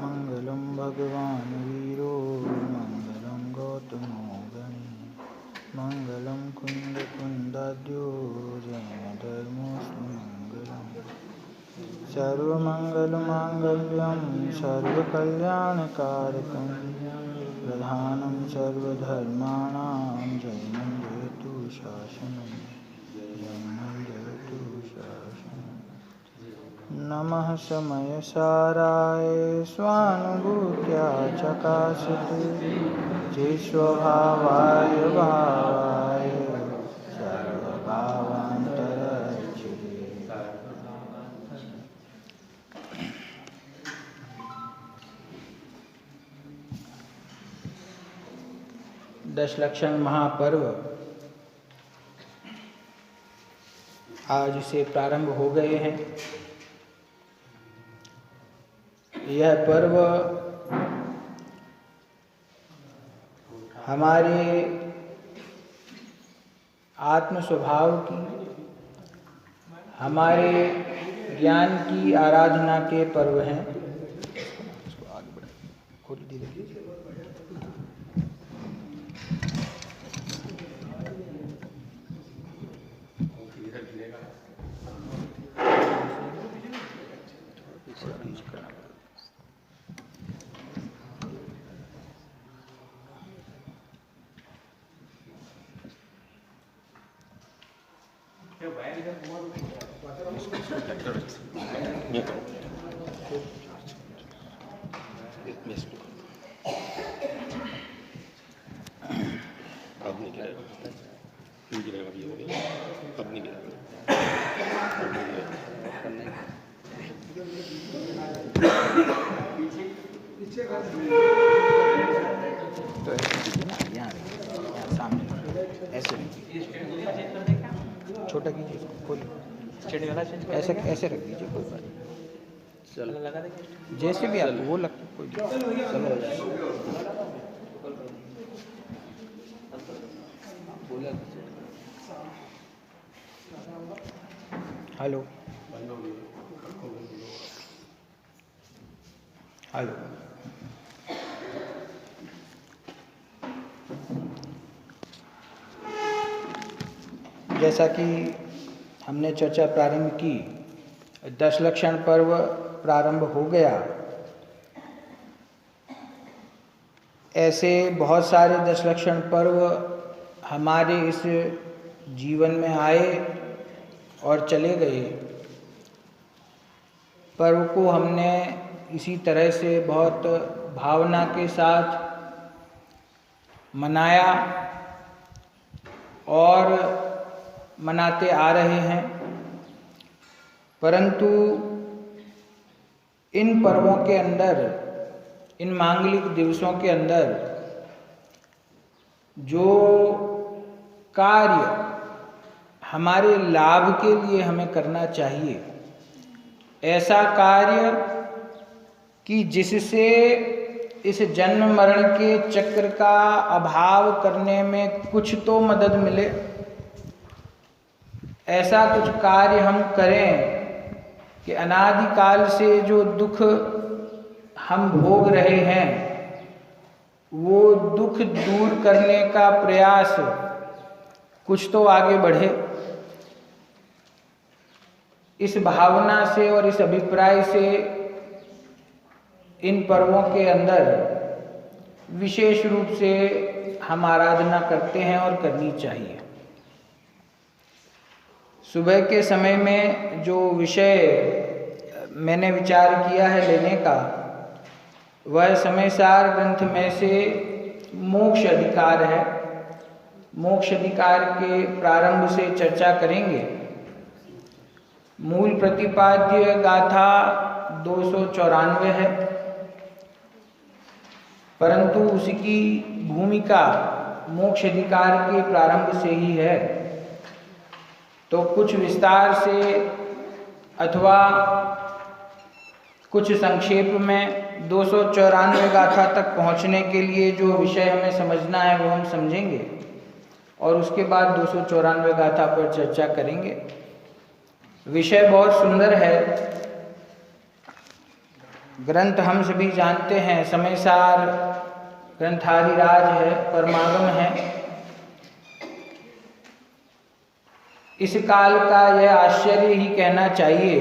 मंगलम भगवान वीरो मंगलम गौतमो गणी मंगलम कुंद कुंदाद्यो जैन धर्मोऽस्तु मंगलम सर्वमंगलमांगल्यं सर्वकल्याणकारकं प्रधानं सर्वधर्माणां जैनं जयतु शासनं जैनं जयतु शासनं। नमः समयसाराय स्वानुभूत्या चकाशिते चिस्वभावाय भावाय सर्वभावान्तरक्षिते। दशलक्षण महापर्व आज से प्रारंभ हो गए हैं। यह पर्व हमारे आत्म स्वभाव की, हमारे ज्ञान की आराधना के पर्व हैं। इसको आगे बढ़ा खोल धीरे धीरे। छोटा कीजिए, ऐसे ऐसे रख दीजिए, कोई बात नहीं। जैसे भी आपको वो लगता कोई हेलो हेलो। जैसा कि हमने चर्चा प्रारंभ की, दशलक्षण पर्व प्रारंभ हो गया। ऐसे बहुत सारे दशलक्षण पर्व हमारे इस जीवन में आए और चले गए। पर्व को हमने इसी तरह से बहुत भावना के साथ मनाया और मनाते आ रहे हैं। परंतु इन पर्वों के अंदर, इन मांगलिक दिवसों के अंदर जो कार्य हमारे लाभ के लिए हमें करना चाहिए, ऐसा कार्य कि जिससे इस जन्म मरण के चक्र का अभाव करने में कुछ तो मदद मिले, ऐसा कुछ कार्य हम करें कि अनादिकाल से जो दुख हम भोग रहे हैं वो दुख दूर करने का प्रयास कुछ तो आगे बढ़े। इस भावना से और इस अभिप्राय से इन पर्वों के अंदर विशेष रूप से हम आराधना करते हैं और करनी चाहिए। सुबह के समय में जो विषय मैंने विचार किया है लेने का, वह समयसार ग्रंथ में से मोक्ष अधिकार है। मोक्ष अधिकार के प्रारंभ से चर्चा करेंगे। मूल प्रतिपाद्य गाथा 294 है, परंतु उसकी भूमिका मोक्ष अधिकार के प्रारंभ से ही है। तो कुछ विस्तार से अथवा कुछ संक्षेप में 294 गाथा तक पहुंचने के लिए जो विषय हमें समझना है वो हम समझेंगे और उसके बाद 294 गाथा पर चर्चा करेंगे। विषय बहुत सुंदर है। ग्रंथ हम सभी जानते हैं, समयसार ग्रंथादिराज है, परमागम है। इस काल का यह आश्चर्य ही कहना चाहिए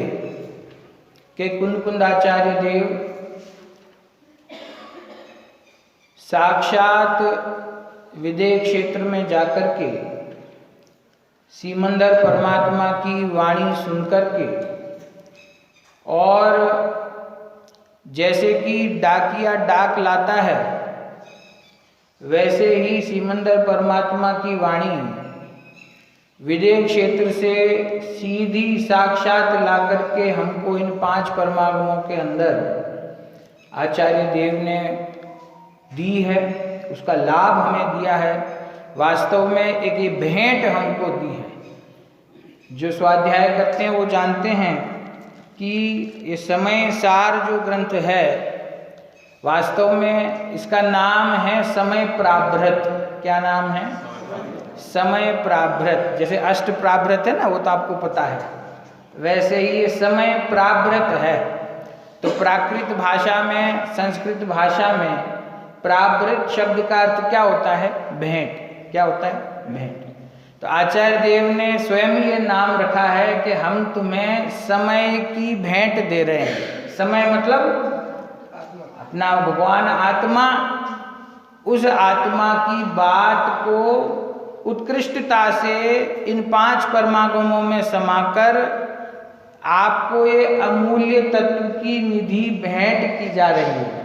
कि कुंदकुंदाचार्य देव साक्षात विदेह क्षेत्र में जाकर के सीमंदर परमात्मा की वाणी सुनकर के और जैसे कि डाकिया डाक लाता है वैसे ही सीमंदर परमात्मा की वाणी विदेह क्षेत्र से सीधी साक्षात ला करके हमको इन 5 परमागमों के अंदर आचार्य देव ने दी है, उसका लाभ हमें दिया है। वास्तव में एक ये भेंट हमको दी है। जो स्वाध्याय करते हैं वो जानते हैं कि ये समय सार जो ग्रंथ है वास्तव में इसका नाम है समय प्राभृत। क्या नाम है? समय प्राभृत। जैसे अष्ट प्राभृत है ना, वो तो आपको पता है, वैसे ही ये समय प्राभृत है। तो प्राकृत भाषा में, संस्कृत भाषा में प्राभृत शब्द का अर्थ क्या होता है? भेंट। क्या होता है? भेंट। तो आचार्य देव ने स्वयं ये नाम रखा है कि हम तुम्हें समय की भेंट दे रहे हैं। समय मतलब अपना भगवान आत्मा, उस आत्मा की बात को उत्कृष्टता से इन 5 परमागमों में समाकर आपको ये अमूल्य तत्व की निधि भेंट की जा रही है।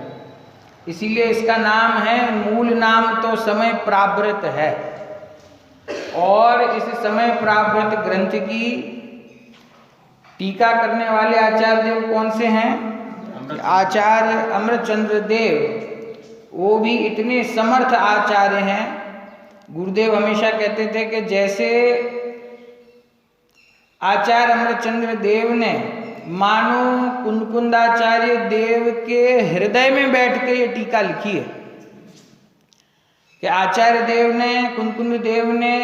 इसीलिए इसका नाम है, मूल नाम तो समय प्राभृत है। और इस समय प्राभृत ग्रंथ की टीका करने वाले आचार्य देव कौन से हैं? आचार्य अमृतचंद्र देव। वो भी इतने समर्थ आचार्य हैं। गुरुदेव हमेशा कहते थे कि जैसे आचार्य अमृतचंद्र देव ने मानो कुंदकुंदाचार्य देव के हृदय में बैठ के ये टीका लिखी है कि आचार्य देव ने, कुंदकुंद देव ने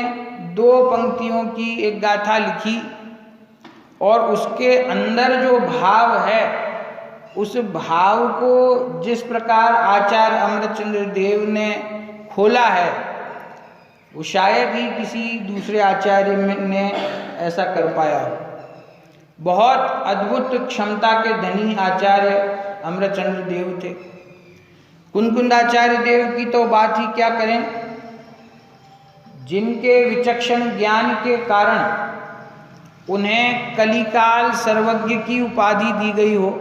2 पंक्तियों की एक गाथा लिखी और उसके अंदर जो भाव है उस भाव को जिस प्रकार आचार्य अमृतचंद्र देव ने खोला है वो शायद ही किसी दूसरे आचार्य ने ऐसा कर पाया। बहुत अद्भुत क्षमता के धनी आचार्य अमृतचंद्र देव थे। कुंदकुंदाचार्य देव की तो बात ही क्या करें, जिनके विचक्षण ज्ञान के कारण उन्हें कलिकाल सर्वज्ञ की उपाधि दी गई हो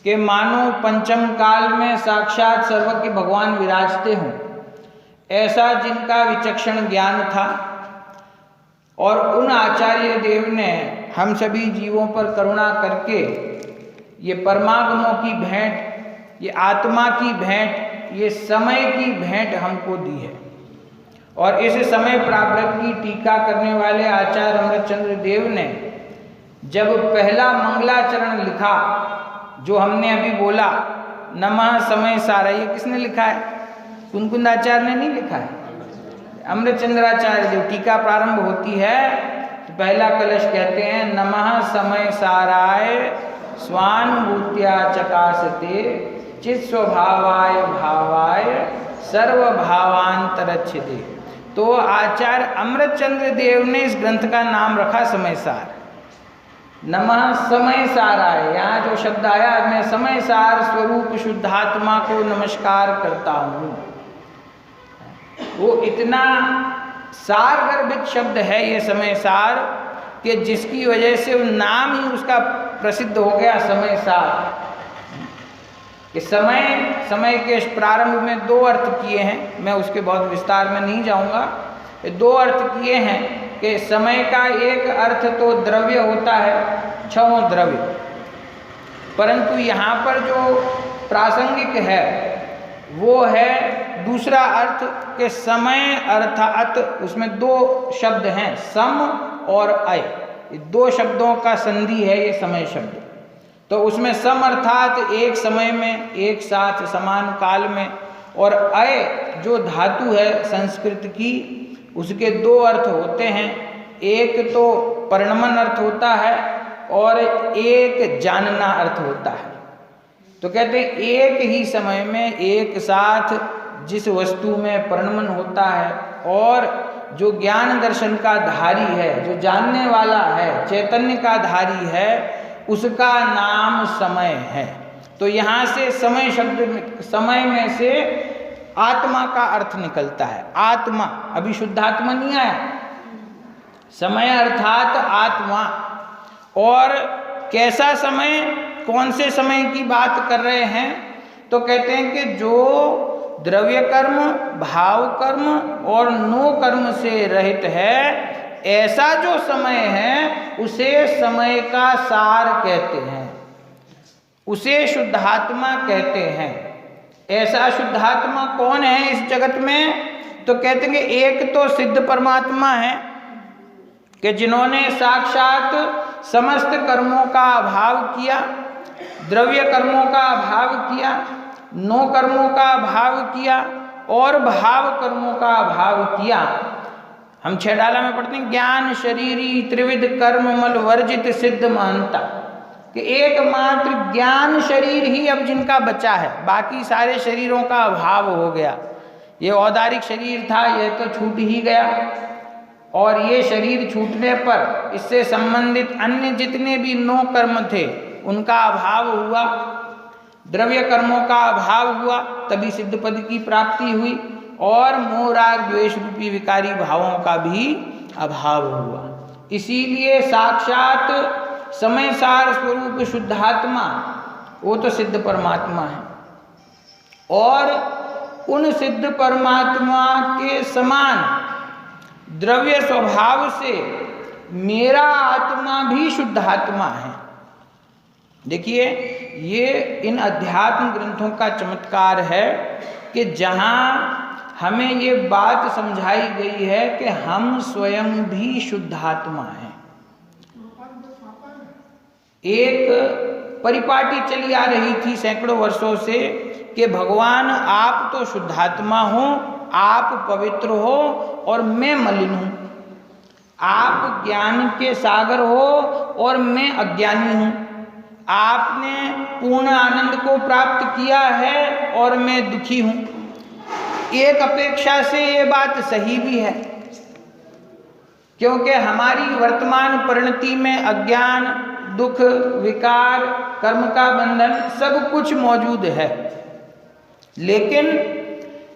कि मानो पंचम काल में साक्षात सर्वज्ञ भगवान विराजते हों, ऐसा जिनका विचक्षण ज्ञान था। और उन आचार्य देव ने हम सभी जीवों पर करुणा करके ये परमागमों की भेंट, ये आत्मा की भेंट, ये समय की भेंट हमको दी है। और इस समय प्राभृत की टीका करने वाले आचार्य अमृतचंद्र देव ने जब पहला मंगलाचरण लिखा, जो हमने अभी बोला, नमः समय सारा, ये किसने लिखा है? कुंदकुंदाचार्य ने नहीं लिखा है, अमृतचंद्राचार्य। जो टीका प्रारंभ होती है तो पहला कलश कहते हैं, नमः समय साराय स्वानुभूत्या चकासते चित् स्वभावाय भावाय सर्वभावांतरच्छिदे। तो आचार्य अमृतचंद्र देव ने इस ग्रंथ का नाम रखा समय सार। नमः समय साराय, यहाँ जो शब्द आया, मैं समय सार स्वरूप शुद्धात्मा को नमस्कार करता हूँ। वो इतना सार गर्भित शब्द है ये समय सार कि जिसकी वजह से वो नाम ही उसका प्रसिद्ध हो गया, समय सार। कि समय के प्रारंभ में 2 अर्थ किए हैं, मैं उसके बहुत विस्तार में नहीं जाऊंगा। 2 अर्थ किए हैं कि समय का एक अर्थ तो द्रव्य होता है, 6 द्रव्य, परंतु यहाँ पर जो प्रासंगिक है वो है दूसरा अर्थ के समय अर्थात उसमें 2 शब्द हैं, सम और अय। ये 2 शब्दों का संधि है ये समय शब्द। तो उसमें सम अर्थात एक समय में, एक साथ, समान काल में, और अय जो धातु है संस्कृत की, उसके दो अर्थ होते हैं। एक तो परिणमन अर्थ होता है और एक जानना अर्थ होता है। तो कहते हैं एक ही समय में एक साथ जिस वस्तु में परिणमन होता है और जो ज्ञान दर्शन का धारी है, जो जानने वाला है, चैतन्य का धारी है, उसका नाम समय है। तो यहाँ से समय शब्द, समय में से आत्मा का अर्थ निकलता है। आत्मा, अभी शुद्धात्मा नहीं आया, समय अर्थात आत्मा। और कैसा समय, कौन से समय की बात कर रहे हैं? तो कहते हैं कि जो द्रव्य कर्म, भाव कर्म और नो कर्म से रहित है, ऐसा जो समय है उसे समय का सार कहते हैं, उसे शुद्धात्मा कहते हैं। ऐसा शुद्धात्मा कौन है इस जगत में? तो कहते हैं कि एक तो सिद्ध परमात्मा है कि जिन्होंने साक्षात समस्त कर्मों का अभाव किया, द्रव्य कर्मों का अभाव किया, नो कर्मों का अभाव किया और भाव कर्मों का अभाव किया। हम 6 डाला में पढ़ते हैं, ज्ञान शरीरी त्रिविध कर्म मल वर्जित सिद्ध मानता, कि एकमात्र ज्ञान शरीर ही अब जिनका बचा है, बाकी सारे शरीरों का अभाव हो गया। ये औदारिक शरीर था, यह तो छूट ही गया, और ये शरीर छूटने पर इससे संबंधित अन्य जितने भी नो कर्म थे उनका अभाव हुआ, द्रव्य कर्मों का अभाव हुआ, तभी सिद्ध पद की प्राप्ति हुई, और मोह राग द्वेष रूपी विकारी भावों का भी अभाव हुआ। इसीलिए साक्षात समय सार स्वरूप शुद्धात्मा वो तो सिद्ध परमात्मा है, और उन सिद्ध परमात्मा के समान द्रव्य स्वभाव से मेरा आत्मा भी शुद्धात्मा है। देखिए, ये इन अध्यात्म ग्रंथों का चमत्कार है कि जहाँ हमें ये बात समझाई गई है कि हम स्वयं भी शुद्धात्मा हैं। एक परिपाटी चली आ रही थी सैकड़ों वर्षों से कि भगवान आप तो शुद्धात्मा हो, आप पवित्र हो और मैं मलिन हूँ, आप ज्ञान के सागर हो और मैं अज्ञानी हूँ, आपने पूर्ण आनंद को प्राप्त किया है और मैं दुखी हूँ। एक अपेक्षा से ये बात सही भी है, क्योंकि हमारी वर्तमान परिणति में अज्ञान, दुख, विकार, कर्म का बंधन सब कुछ मौजूद है। लेकिन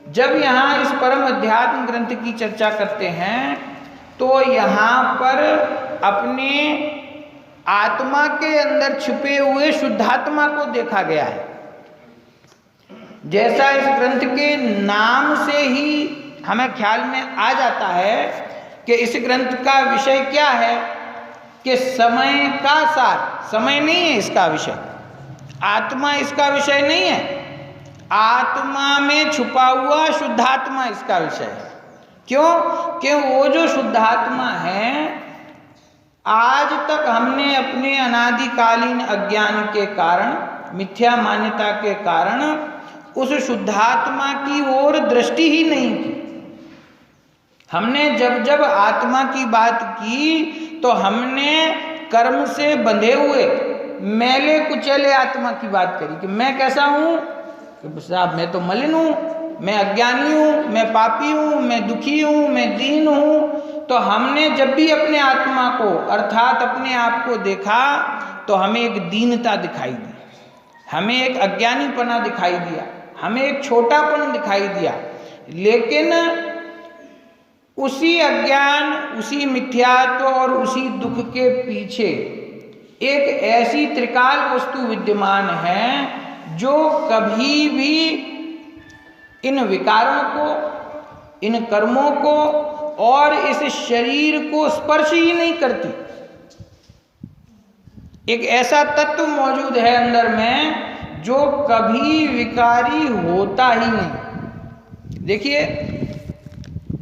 जब यहाँ इस परम अध्यात्म ग्रंथ की चर्चा करते हैं तो यहाँ पर अपने आत्मा के अंदर छिपे हुए शुद्धात्मा को देखा गया है। जैसा इस ग्रंथ के नाम से ही हमें ख्याल में आ जाता है कि इस ग्रंथ का विषय क्या है, कि समय का सार। समय नहीं है इसका विषय, आत्मा इसका विषय नहीं है, आत्मा में छुपा हुआ शुद्धात्मा इसका विषय है। क्यों? कि वो जो शुद्धात्मा है, आज तक हमने अपने अनादिकालीन अज्ञान के कारण, मिथ्या मान्यता के कारण उस शुद्धात्मा की ओर दृष्टि ही नहीं की। हमने जब जब आत्मा की बात की तो हमने कर्म से बंधे हुए मैले कुचैले आत्मा की बात करी कि मैं कैसा हूँ, कि साहब मैं तो मलिन हूँ, मैं अज्ञानी हूँ, मैं पापी हूँ, मैं दुखी हूँ, मैं दीन हूँ। तो हमने जब भी अपने आत्मा को अर्थात अपने आप को देखा तो हमें एक दीनता दिखाई दी, हमें एक अज्ञानीपना दिखाई दिया, हमें एक छोटापन दिखाई दिया। लेकिन उसी अज्ञान, उसी मिथ्यात्व और उसी दुख के पीछे एक ऐसी त्रिकाल वस्तु विद्यमान है जो कभी भी इन विकारों को, इन कर्मों को और इस शरीर को स्पर्श ही नहीं करती। एक ऐसा तत्व मौजूद है अंदर में जो कभी विकारी होता ही नहीं। देखिए,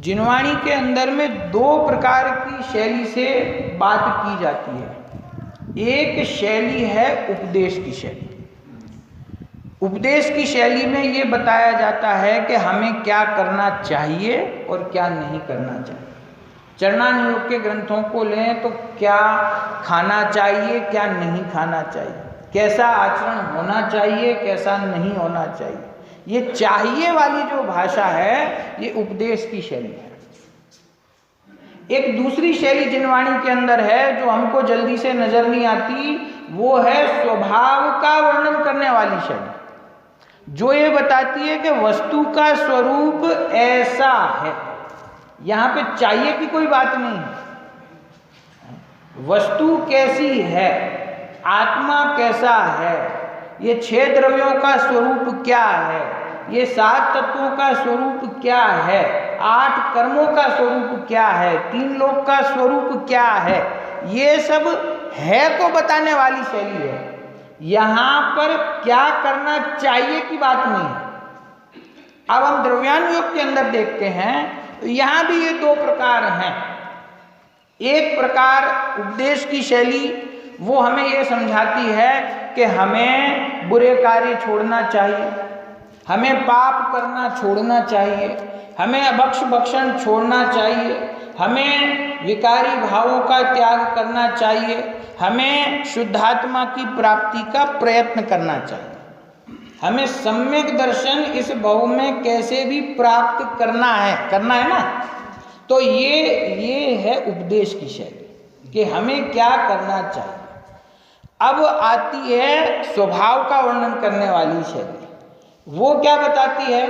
जिनवाणी के अंदर में 2 प्रकार की शैली से बात की जाती है। एक शैली है उपदेश की शैली। उपदेश की शैली में ये बताया जाता है कि हमें क्या करना चाहिए और क्या नहीं करना चाहिए। चरणान योग के ग्रंथों को लें तो क्या खाना चाहिए, क्या नहीं खाना चाहिए, कैसा आचरण होना चाहिए, कैसा नहीं होना चाहिए, ये चाहिए वाली जो भाषा है ये उपदेश की शैली है। एक दूसरी शैली जिनवाणी के अंदर है जो हमको जल्दी से नजर नहीं आती, वो है स्वभाव का वर्णन करने वाली शैली, जो ये बताती है कि वस्तु का स्वरूप ऐसा है। यहां पे चाहिए की कोई बात नहीं है, वस्तु कैसी है, आत्मा कैसा है, ये 6 द्रव्यों का स्वरूप क्या है, ये 7 तत्वों का स्वरूप क्या है, 8 कर्मों का स्वरूप क्या है, 3 लोक का स्वरूप क्या है, ये सब है को बताने वाली शैली है। यहां पर क्या करना चाहिए की बात नहीं। अब हम द्रव्यानुयोग के अंदर देखते हैं तो यहां भी ये 2 प्रकार हैं। एक प्रकार उपदेश की शैली वो हमें ये समझाती है कि हमें बुरे कार्य छोड़ना चाहिए, हमें पाप करना छोड़ना चाहिए, हमें अभक्ष भक्षण छोड़ना चाहिए, हमें विकारी भावों का त्याग करना चाहिए, हमें शुद्धात्मा की प्राप्ति का प्रयत्न करना चाहिए, हमें सम्यक दर्शन इस भव में कैसे भी प्राप्त करना है ना। तो ये है उपदेश की शैली कि हमें क्या करना चाहिए। अब आती है स्वभाव का वर्णन करने वाली शैली, वो क्या बताती है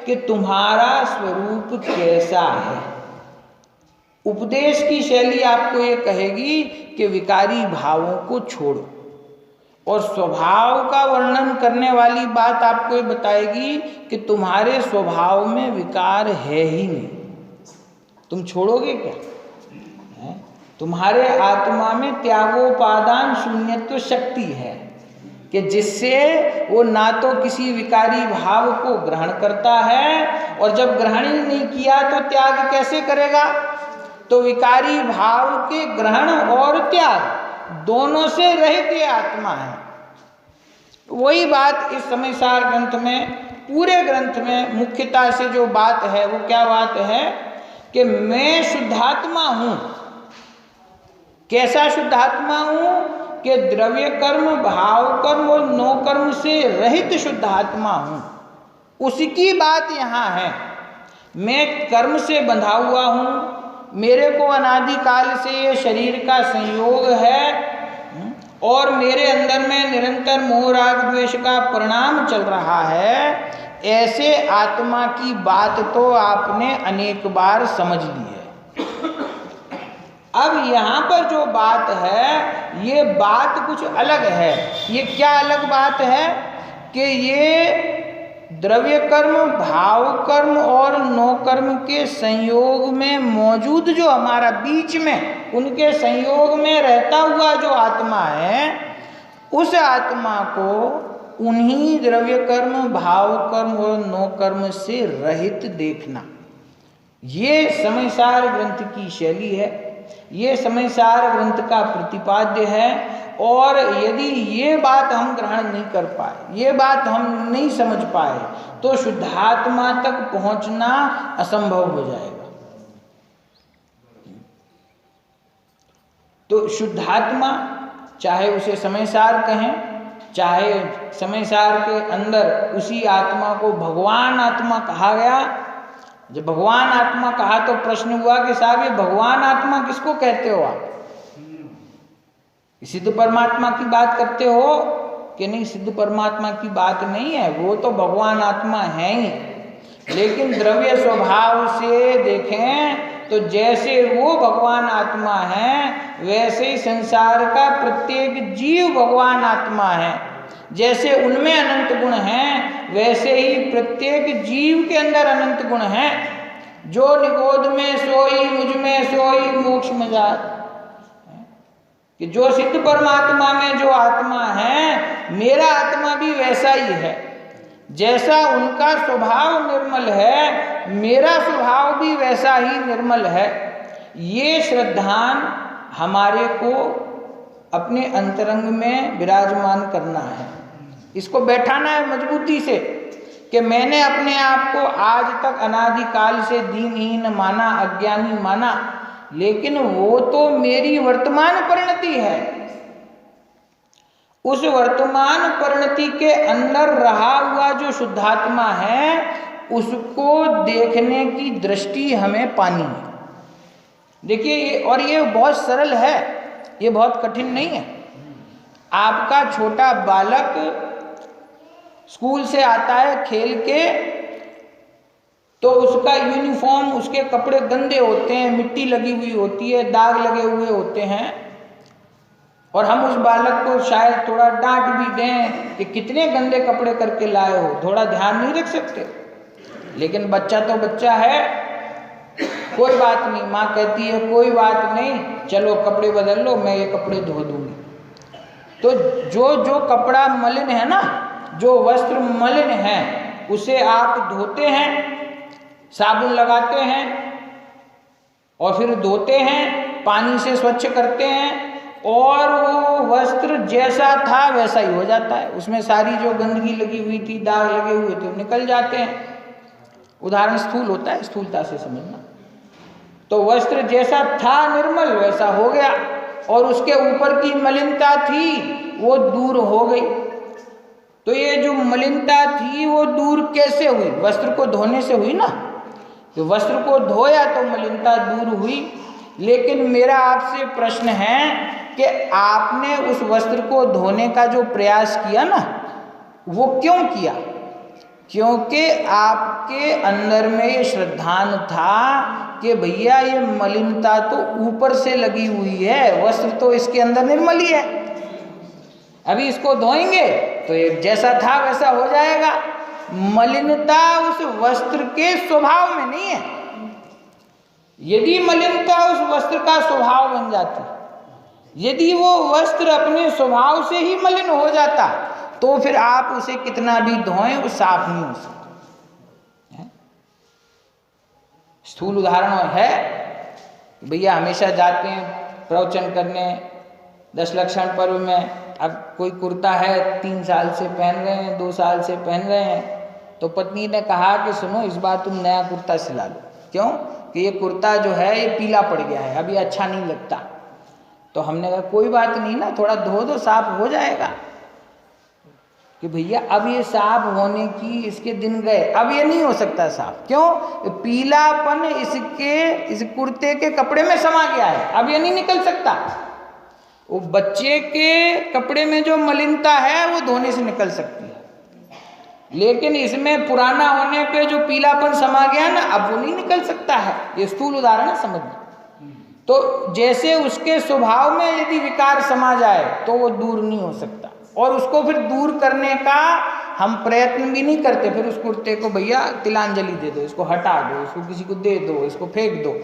कि तुम्हारा स्वरूप कैसा है। उपदेश की शैली आपको ये कहेगी कि विकारी भावों को छोड़ो, और स्वभाव का वर्णन करने वाली बात आपको ये बताएगी कि तुम्हारे स्वभाव में विकार है ही नहीं, तुम छोड़ोगे क्या है? तुम्हारे आत्मा में त्यागोपादान शून्यत्व शक्ति है कि जिससे वो ना तो किसी विकारी भाव को ग्रहण करता है, और जब ग्रहण ही नहीं किया तो त्याग कैसे करेगा। तो विकारी भाव के ग्रहण और त्याग दोनों से रहित ये आत्मा है। वही बात इस समयसार ग्रंथ में, पूरे ग्रंथ में मुख्यता से जो बात है वो क्या बात है कि मैं शुद्धात्मा हूं। कैसा शुद्धात्मा हूं कि द्रव्य कर्म, भाव कर्म और नो कर्म से रहित शुद्धात्मा हूं। उसकी बात यहाँ है। मैं कर्म से बंधा हुआ हूं, मेरे को अनादिकाल से ये शरीर का संयोग है, और मेरे अंदर में निरंतर मोह राग द्वेष का परिणाम चल रहा है। ऐसे आत्मा की बात तो आपने अनेक बार समझ ली है। अब यहाँ पर जो बात है ये बात कुछ अलग है। ये क्या अलग बात है कि ये द्रव्य कर्म, भाव कर्म और नो कर्म के संयोग में मौजूद जो हमारा बीच में, उनके संयोग में रहता हुआ जो आत्मा है, उस आत्मा को उन्हीं द्रव्य कर्म, भाव कर्म और नो कर्म से रहित देखना, ये समयसार ग्रंथ की शैली है, ये समयसार ग्रंथ का प्रतिपाद्य है। और यदि ये बात हम ग्रहण नहीं कर पाए, ये बात हम नहीं समझ पाए, तो शुद्धात्मा तक पहुंचना असंभव हो जाएगा। तो शुद्धात्मा, चाहे उसे समयसार कहें, चाहे समयसार के अंदर उसी आत्मा को भगवान आत्मा कहा गया। जब भगवान आत्मा कहा तो प्रश्न हुआ कि साहब ये भगवान आत्मा किसको कहते हो आप? सिद्ध परमात्मा की बात करते हो कि नहीं? सिद्ध परमात्मा की बात नहीं है, वो तो भगवान आत्मा है ही। लेकिन द्रव्य स्वभाव से देखें तो जैसे वो भगवान आत्मा है, वैसे ही संसार का प्रत्येक जीव भगवान आत्मा है। जैसे उनमें अनंत गुण हैं, वैसे ही प्रत्येक जीव के अंदर अनंत गुण हैं। जो निगोद में सोई, मुझ में सोई, मोक्ष में जात, कि जो सिद्ध परमात्मा में जो आत्मा है, मेरा आत्मा भी वैसा ही है। जैसा उनका स्वभाव निर्मल है, मेरा स्वभाव भी वैसा ही निर्मल है। ये श्रद्धान हमारे को अपने अंतरंग में विराजमान करना है, इसको बैठाना है मजबूती से कि मैंने अपने आप को आज तक अनादिकाल से दीनहीन माना, अज्ञानी माना, लेकिन वो तो मेरी वर्तमान परिणति है। उस वर्तमान परिणति के अंदर रहा हुआ जो शुद्धात्मा है उसको देखने की दृष्टि हमें पानी है। देखिए, और ये बहुत सरल है, ये बहुत कठिन नहीं है। आपका छोटा बालक स्कूल से आता है खेल के, तो उसका यूनिफॉर्म, उसके कपड़े गंदे होते हैं, मिट्टी लगी हुई होती है, दाग लगे हुए होते हैं, और हम उस बालक को शायद थोड़ा डांट भी दें कि कितने गंदे कपड़े करके लाए हो, थोड़ा ध्यान नहीं रख सकते। लेकिन बच्चा तो बच्चा है, कोई बात नहीं, माँ कहती है कोई बात नहीं, चलो कपड़े बदल लो, मैं ये कपड़े धो दूंगी। तो जो कपड़ा मलिन है ना, जो वस्त्र मलिन है, उसे आप धोते हैं, साबुन लगाते हैं और फिर धोते हैं, पानी से स्वच्छ करते हैं, और वो वस्त्र जैसा था वैसा ही हो जाता है। उसमें सारी जो गंदगी लगी हुई थी, दाग लगे हुए थे, वो निकल जाते हैं। उदाहरण स्थूल होता है, स्थूलता से समझना। तो वस्त्र जैसा था निर्मल वैसा हो गया, और उसके ऊपर की मलिनता थी वो दूर हो गई। तो ये जो मलिनता थी वो दूर कैसे हुई? वस्त्र को धोने से हुई ना। तो वस्त्र को धोया तो मलिनता दूर हुई। लेकिन मेरा आपसे प्रश्न है कि आपने उस वस्त्र को धोने का जो प्रयास किया ना, वो क्यों किया? क्योंकि आपके अंदर में ये श्रद्धान था कि भैया ये मलिनता तो ऊपर से लगी हुई है, वस्त्र तो इसके अंदर निर्मल ही है, अभी इसको धोएंगे तो ये जैसा था वैसा हो जाएगा। मलिनता उस वस्त्र के स्वभाव में नहीं है। यदि मलिनता उस वस्त्र का स्वभाव बन जाती, यदि वो वस्त्र अपने स्वभाव से ही मलिन हो जाता, तो फिर आप उसे कितना भी धोएं वो साफ नहीं हो सकता। स्थूल उदाहरण है, भैया हमेशा जाते हैं प्रवचन करने 10 लक्षण पर्व में, अब कोई कुर्ता है 3 साल से पहन रहे हैं, 2 साल से पहन रहे हैं, तो पत्नी ने कहा कि सुनो इस बार तुम नया कुर्ता सिला लो। क्यों? कि ये कुर्ता जो है ये पीला पड़ गया है, अभी अच्छा नहीं लगता। तो हमने कहा कोई बात नहीं ना, थोड़ा धो दो, साफ हो जाएगा। कि भैया अब ये साफ होने की इसके दिन गए, अब ये नहीं हो सकता साफ। क्यों? पीलापन इस कुर्ते के कपड़े में समा गया है, अब ये नहीं निकल सकता। वो बच्चे के कपड़े में जो मलिनता है वो धोने से निकल सकती है, लेकिन इसमें पुराना होने पे जो पीलापन समा गया ना, अब वो नहीं निकल सकता है। ये स्थूल उदाहरण है, समझना। तो जैसे उसके स्वभाव में यदि विकार समा जाए तो वो दूर नहीं हो सकता, और उसको फिर दूर करने का हम प्रयत्न भी नहीं करते। फिर उस कुर्ते को भैया तिलांजलि दे दो, इसको हटा दो, इसको किसी को दे दो, इसको फेंक दो,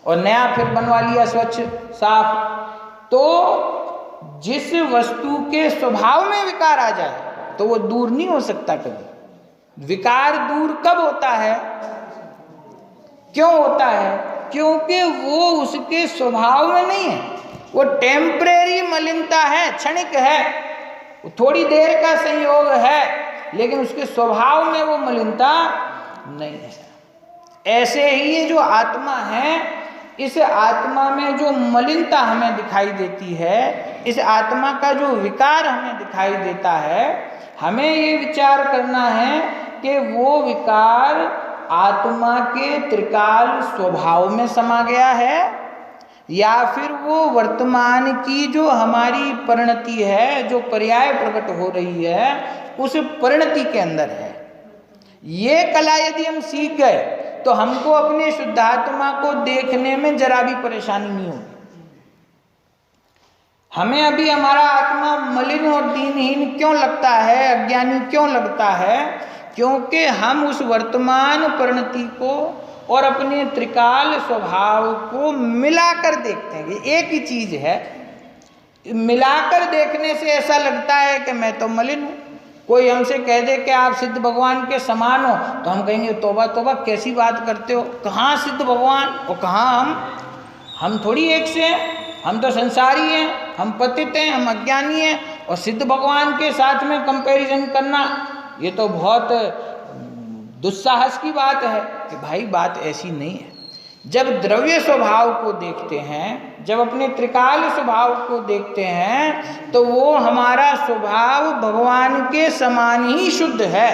और नया फिर बनवा लिया स्वच्छ साफ। तो जिस वस्तु के स्वभाव में विकार आ जाए तो वो दूर नहीं हो सकता कभी। विकार दूर कब होता है? क्यों होता है? क्योंकि वो उसके स्वभाव में नहीं है, वो टेम्परेरी मलिनता है, क्षणिक है, वो थोड़ी देर का संयोग है, लेकिन उसके स्वभाव में वो मलिनता नहीं है। ऐसे ही ये जो आत्मा है, इस आत्मा में जो मलिनता हमें दिखाई देती है, इस आत्मा का जो विकार हमें दिखाई देता है, हमें ये विचार करना है कि वो विकार आत्मा के त्रिकाल स्वभाव में समा गया है, या फिर वो वर्तमान की जो हमारी परिणति है, जो पर्याय प्रकट हो रही है, उस परिणति के अंदर है। ये कला यदि हम सीख गए तो हमको अपने शुद्धात्मा को देखने में जरा भी परेशानी नहीं होगी। हमें अभी हमारा आत्मा मलिन और दीनहीन क्यों लगता है, अज्ञानी क्यों लगता है? क्योंकि हम उस वर्तमान परिणति को और अपने त्रिकाल स्वभाव को मिलाकर देखते हैं। एक ही चीज है, मिलाकर देखने से ऐसा लगता है कि मैं तो मलिन हूँ। कोई हमसे कह दे कि आप सिद्ध भगवान के समान हो, तो हम कहेंगे तौबा तौबा, कैसी बात करते हो, कहाँ सिद्ध भगवान और कहाँ हम थोड़ी एक से हैं, हम तो संसारी हैं। हम पतित हैं, हम अज्ञानी हैं, और सिद्ध भगवान के साथ में कंपैरिजन करना ये तो बहुत दुस्साहस की बात है। कि भाई बात ऐसी नहीं है। जब द्रव्य स्वभाव को देखते हैं, जब अपने त्रिकाल स्वभाव को देखते हैं, तो वो हमारा स्वभाव भगवान के समान ही शुद्ध है।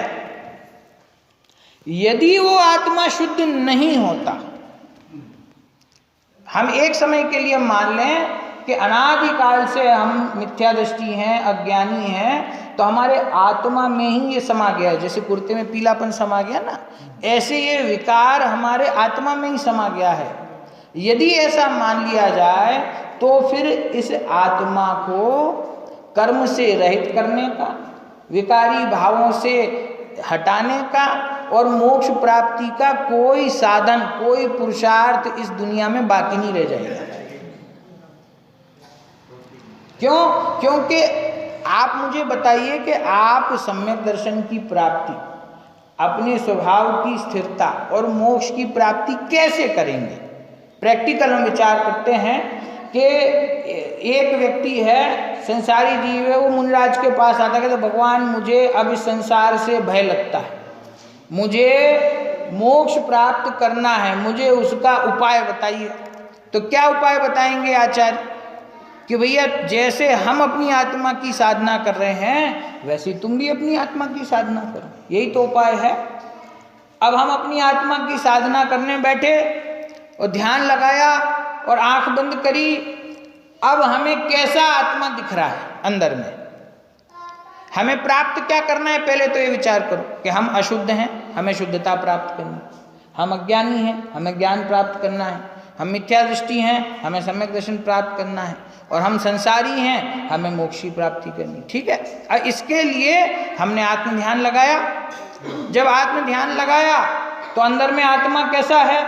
यदि वो आत्मा शुद्ध नहीं होता, हम एक समय के लिए मान लें कि अनादिकाल से हम मिथ्या दृष्टि हैं, अज्ञानी हैं, तो हमारे आत्मा में ही ये समा गया है। जैसे कुर्ते में पीलापन समा गया ना, ऐसे ये विकार हमारे आत्मा में ही समा गया है। यदि ऐसा मान लिया जाए तो फिर इस आत्मा को कर्म से रहित करने का, विकारी भावों से हटाने का और मोक्ष प्राप्ति का कोई साधन, कोई पुरुषार्थ इस दुनिया में बाकी नहीं रह जाएगा। क्यों? क्योंकि आप मुझे बताइए कि आप सम्यक दर्शन की प्राप्ति, अपने स्वभाव की स्थिरता और मोक्ष की प्राप्ति कैसे करेंगे? प्रैक्टिकल हम विचार करते हैं कि एक व्यक्ति है, संसारी जीव है, वो मुनिराज के पास आता है कि भगवान मुझे अब इस संसार से भय लगता है, मुझे मोक्ष प्राप्त करना है, मुझे उसका उपाय बताइए। तो क्या उपाय बताएंगे आचार्य? कि भैया जैसे हम अपनी आत्मा की साधना कर रहे हैं वैसे तुम भी अपनी आत्मा की साधना करो, यही तो उपाय है। अब हम अपनी आत्मा की साधना करने बैठे और ध्यान लगाया और आंख बंद करी, अब हमें कैसा आत्मा दिख रहा है अंदर में? हमें प्राप्त क्या करना है? पहले तो ये विचार करो कि हम अशुद्ध हैं, हमें शुद्धता प्राप्त करनी है। हम अज्ञानी हैं, हमें ज्ञान प्राप्त करना है। हम मिथ्या दृष्टि हैं, हमें सम्यक दर्शन प्राप्त करना है। और हम संसारी हैं, हमें मोक्ष की प्राप्ति करनी। ठीक है, और इसके लिए हमने आत्म ध्यान लगाया। जब आत्म ध्यान लगाया तो अंदर में आत्मा कैसा है?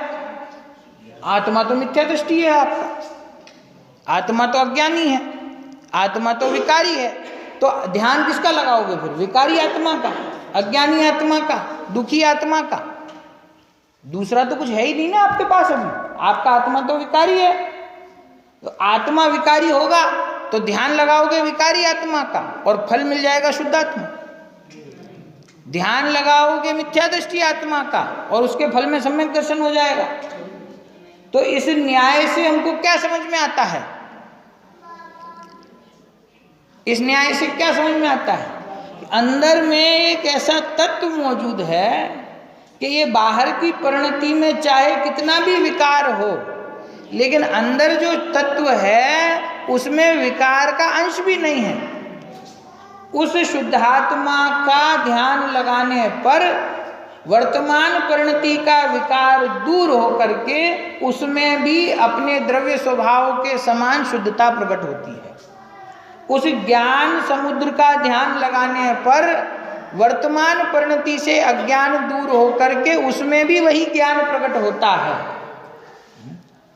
आत्मा तो मिथ्या दृष्टि है आपका, आत्मा तो अज्ञानी है, आत्मा तो विकारी है। तो ध्यान किसका लगाओगे फिर? विकारी आत्मा का, अज्ञानी आत्मा का, दुखी आत्मा का। दूसरा तो कुछ है ही नहीं ना आपके पास अभी, आपका आत्मा तो विकारी है। तो आत्मा विकारी होगा तो ध्यान लगाओगे विकारी आत्मा का और फल मिल जाएगा शुद्ध आत्मा। ध्यान लगाओगे मिथ्या दृष्टि आत्मा का और उसके फल में सम्यक दर्शन हो जाएगा। तो इस न्याय से हमको क्या समझ में आता है? इस न्याय से क्या समझ में आता है? अंदर में एक ऐसा तत्व मौजूद है कि ये बाहर की परिणति में चाहे कितना भी विकार हो, लेकिन अंदर जो तत्व है उसमें विकार का अंश भी नहीं है। उस शुद्धात्मा का ध्यान लगाने पर वर्तमान परिणति का विकार दूर होकर के उसमें भी अपने द्रव्य स्वभाव के समान शुद्धता प्रकट होती है। उस ज्ञान समुद्र का ध्यान लगाने पर वर्तमान परिणति से अज्ञान दूर होकर के उसमें भी वही ज्ञान प्रकट होता है।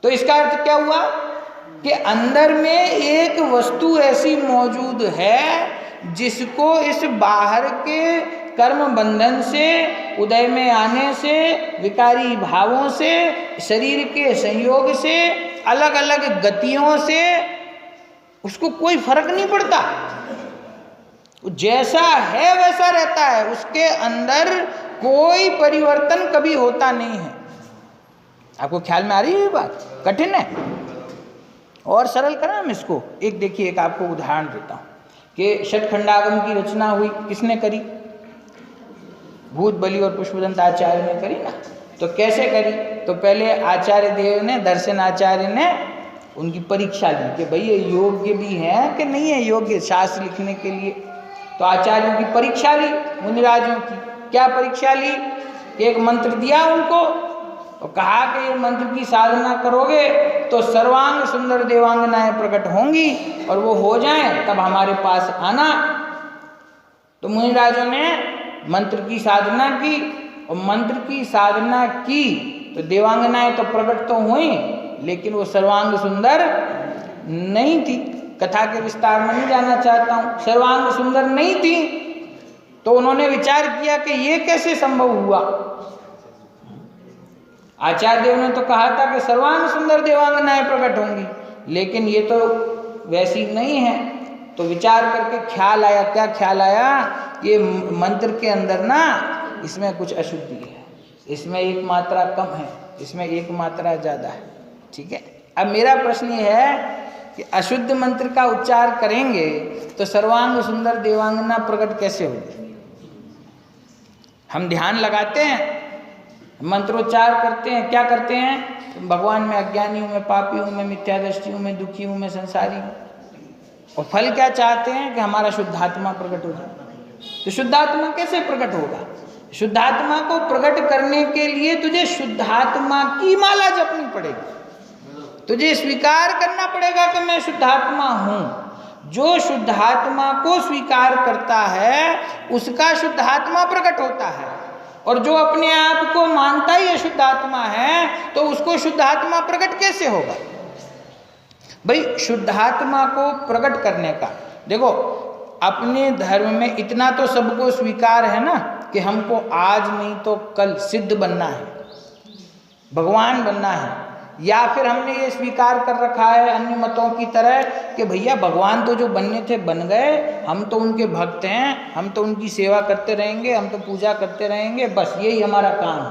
तो इसका अर्थ क्या हुआ कि अंदर में एक वस्तु ऐसी मौजूद है जिसको इस बाहर के कर्म बंधन से, उदय में आने से, विकारी भावों से, शरीर के संयोग से, अलग अलग गतियों से उसको कोई फर्क नहीं पड़ता। जैसा है वैसा रहता है, उसके अंदर कोई परिवर्तन कभी होता नहीं है। आपको ख्याल में आ रही है ये बात? कठिन है और सरल करें हम इसको। एक देखिए, एक आपको उदाहरण देता हूँ कि षटखंडागम की रचना हुई, किसने करी? भूत, बलि और पुष्पदंत आचार्य ने करी ना। तो कैसे करी? तो पहले आचार्य देव ने, दर्शन आचार्य ने उनकी परीक्षा ली कि भाई ये योग्य भी है कि नहीं है योग्य शास्त्र लिखने के लिए। तो आचार्यों की परीक्षा ली, मुनिराजों की। क्या परीक्षा ली? एक मंत्र दिया उनको और कहा कि ये मंत्र की साधना करोगे तो सर्वांग सुंदर देवांगनाएं प्रकट होंगी और वो हो जाएं तब हमारे पास आना। तो मुनिराजों ने मंत्र की साधना की और मंत्र की साधना की तो देवांगनाएं तो प्रकट तो हुई, लेकिन वो सर्वांग सुंदर नहीं थी। कथा के विस्तार में नहीं जाना चाहता हूँ, सर्वांग सुंदर नहीं थी। तो उन्होंने विचार किया कि ये कैसे संभव हुआ। आचार्य देव ने तो कहा था कि सर्वांग सुंदर देवांगनाएं प्रकट होंगी, लेकिन ये तो वैसी नहीं है। तो विचार करके ख्याल आया, क्या ख्याल आया, ये मंत्र के अंदर ना इसमें कुछ अशुद्धि है, इसमें एक मात्रा कम है, इसमें एक मात्रा ज़्यादा है। ठीक है, अब मेरा प्रश्न ये है कि अशुद्ध मंत्र का उच्चार करेंगे तो सर्वांग सुंदर देवांगना प्रकट कैसे होगी? हम ध्यान लगाते हैं, मंत्रोच्चार करते हैं, क्या करते हैं, भगवान मैं अज्ञानी हूँ, मैं पापी हूँ, मैं मिथ्यादृष्टि हूँ, मैं दुखी हूँ, मैं संसारी हूँ, और फल क्या चाहते हैं कि हमारा शुद्धात्मा प्रकट हो जाए। तो शुद्धात्मा कैसे प्रकट होगा? शुद्धात्मा को प्रकट करने के लिए तुझे शुद्धात्मा की माला जपनी पड़ेगी, तुझे स्वीकार करना पड़ेगा कि मैं शुद्धात्मा हूँ। जो शुद्धात्मा को स्वीकार करता है उसका शुद्धात्मा प्रकट होता है, और जो अपने आप को मानता ही शुद्धात्मा है तो उसको शुद्धात्मा प्रकट कैसे होगा? भाई शुद्धात्मा को प्रकट करने का, देखो अपने धर्म में इतना तो सबको स्वीकार है ना कि हमको आज नहीं तो कल सिद्ध बनना है, भगवान बनना है। या फिर हमने ये स्वीकार कर रखा है अन्य मतों की तरह कि भैया भगवान तो जो बनने थे बन गए, हम तो उनके भक्त हैं, हम तो उनकी सेवा करते रहेंगे, हम तो पूजा करते रहेंगे, बस यही हमारा काम है।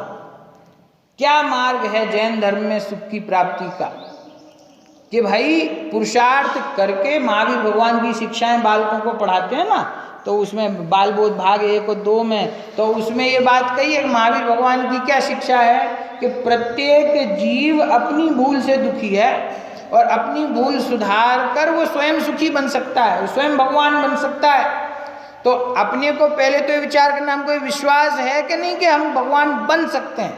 क्या मार्ग है जैन धर्म में सुख की प्राप्ति का? कि भाई पुरुषार्थ करके, महावीर भगवान की शिक्षाएं बालकों को पढ़ाते हैं ना, तो उसमें बाल बोध भाग 1 और 2 में तो उसमें ये बात कही है कि महावीर भगवान की क्या शिक्षा है कि प्रत्येक जीव अपनी भूल से दुखी है और अपनी भूल सुधार कर वो स्वयं सुखी बन सकता है, स्वयं भगवान बन सकता है। तो अपने को पहले तो ये विचार करना, हमको ये विश्वास है कि नहीं कि हम भगवान बन सकते हैं,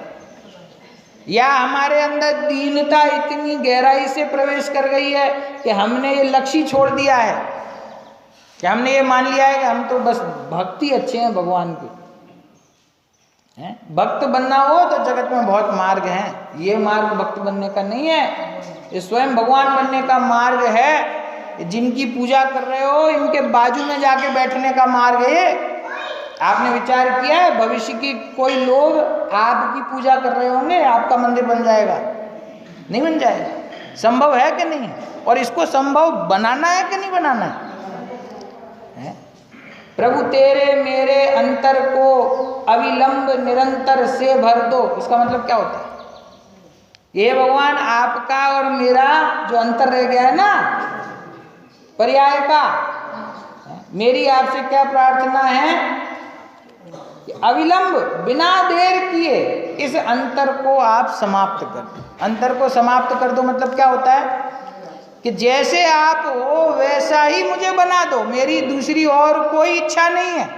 या हमारे अंदर दीनता इतनी गहराई से प्रवेश कर गई है कि हमने ये लक्ष्य छोड़ दिया है, कि हमने ये मान लिया है कि हम तो बस भक्ति अच्छे हैं भगवान की। भक्त बनना हो तो जगत में बहुत मार्ग हैं, ये मार्ग भक्त बनने का नहीं है, ये स्वयं भगवान बनने का मार्ग है। जिनकी पूजा कर रहे हो इनके बाजू में जाके बैठने का मार्ग है। आपने विचार किया है भविष्य की कोई लोग आपकी पूजा कर रहे होंगे, आपका मंदिर बन जाएगा? नहीं बन जाएगा। संभव है कि नहीं? और इसको संभव बनाना है कि नहीं बनाना है? प्रभु तेरे मेरे अंतर को अविलंब निरंतर से भर दो, इसका मतलब क्या होता है? ये भगवान आपका और मेरा जो अंतर रह गया है ना पर्याय का, मेरी आपसे क्या प्रार्थना है कि अविलंब बिना देर किए इस अंतर को आप समाप्त कर दो। अंतर को समाप्त कर दो मतलब क्या होता है कि जैसे आप हो वैसा ही मुझे बना दो, मेरी दूसरी और कोई इच्छा नहीं है।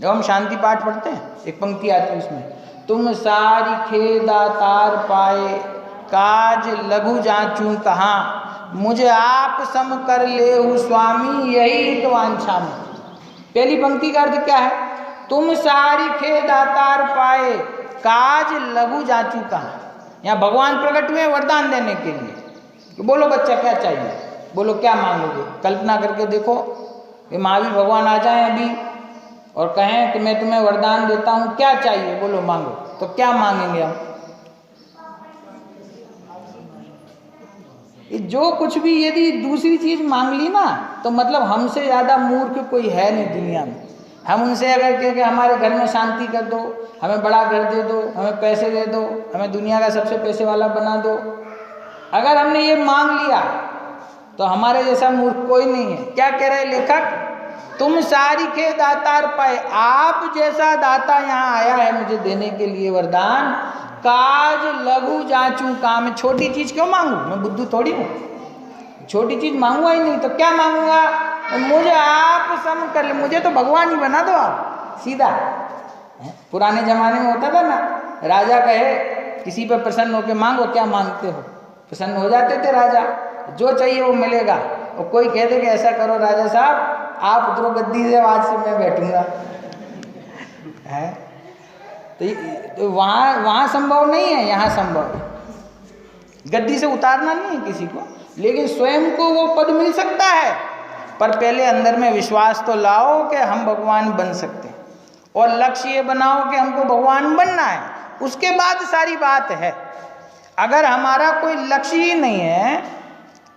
जब हम शांति पाठ पढ़ते हैं एक पंक्ति आती है उसमें, तुम सारी खे दातार पाए काज लघु जांचू कहाँ, मुझे आप सम कर ले स्वामी यही एक वांछा में। पहली पंक्ति का अर्थ क्या है? तुम सारी खे दातार पाए काज लघु जांचू कहाँ। यहाँ भगवान प्रकट हुए वरदान देने के लिए। बोलो बच्चा क्या चाहिए, बोलो क्या मांगोगे? कल्पना करके देखो कि महावीर भगवान आ जाएं अभी और कहें कि मैं तुम्हें वरदान देता हूँ, क्या चाहिए बोलो मांगो, तो क्या मांगेंगे हम? जो कुछ भी यदि दूसरी चीज मांग ली ना तो मतलब हमसे ज़्यादा मूर्ख कोई है नहीं दुनिया में। हम उनसे अगर कहें कि हमारे घर में शांति कर दो, हमें बड़ा घर दे दो, हमें पैसे दे दो, हमें दुनिया का सबसे पैसे वाला बना दो, अगर हमने ये मांग लिया तो हमारे जैसा मूर्ख कोई नहीं है। क्या कह रहे लेखक? तुम सारी खे दातार पाए, आप जैसा दाता यहाँ आया है मुझे देने के लिए वरदान। काज लघु जांचू काम, छोटी चीज क्यों मांगू? मैं बुद्धू थोड़ी हूँ, छोटी चीज मांगूंगा ही नहीं तो क्या मांगूंगा? मुझे आप सम कर ले, मुझे तो भगवान ही बना दो आप सीधा। पुराने जमाने में होता था ना, राजा कहे किसी पर प्रसन्न होकर मांगो, क्या मांगते हो? प्रसन्न हो जाते थे राजा, जो चाहिए वो मिलेगा। और कोई कह दे कि ऐसा करो राजा साहब आप उतरो गद्दी से, आज से मैं बैठूंगा, है तो वहाँ संभव नहीं है, यहाँ संभव है। गद्दी से उतारना नहीं है किसी को, लेकिन स्वयं को वो पद मिल सकता है। पर पहले अंदर में विश्वास तो लाओ कि हम भगवान बन सकते हैं, और लक्ष्य ये बनाओ कि हमको भगवान बनना है, उसके बाद सारी बात है। अगर हमारा कोई लक्ष्य ही नहीं है,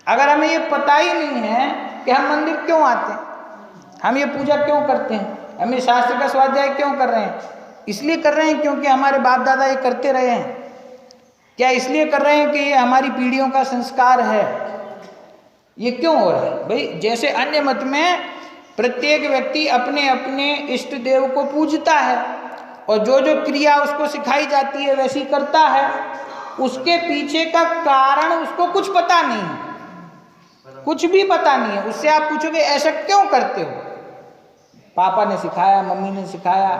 अगर हमें ये पता ही नहीं है कि हम मंदिर क्यों आते हैं, हम ये पूजा क्यों करते हैं, हम ये शास्त्र का स्वाध्याय क्यों कर रहे हैं, इसलिए कर रहे हैं क्योंकि हमारे बाप दादा ये करते रहे हैं, क्या इसलिए कर रहे हैं कि ये हमारी पीढ़ियों का संस्कार है, ये क्यों हो रहा है? भाई जैसे अन्य मत में प्रत्येक व्यक्ति अपने अपने इष्ट देव को पूजता है और जो जो क्रिया उसको सिखाई जाती है वैसी करता है, उसके पीछे का कारण उसको कुछ पता नहीं है, कुछ भी पता नहीं है। उससे आप पूछोगे ऐसा क्यों करते हो, पापा ने सिखाया, मम्मी ने सिखाया,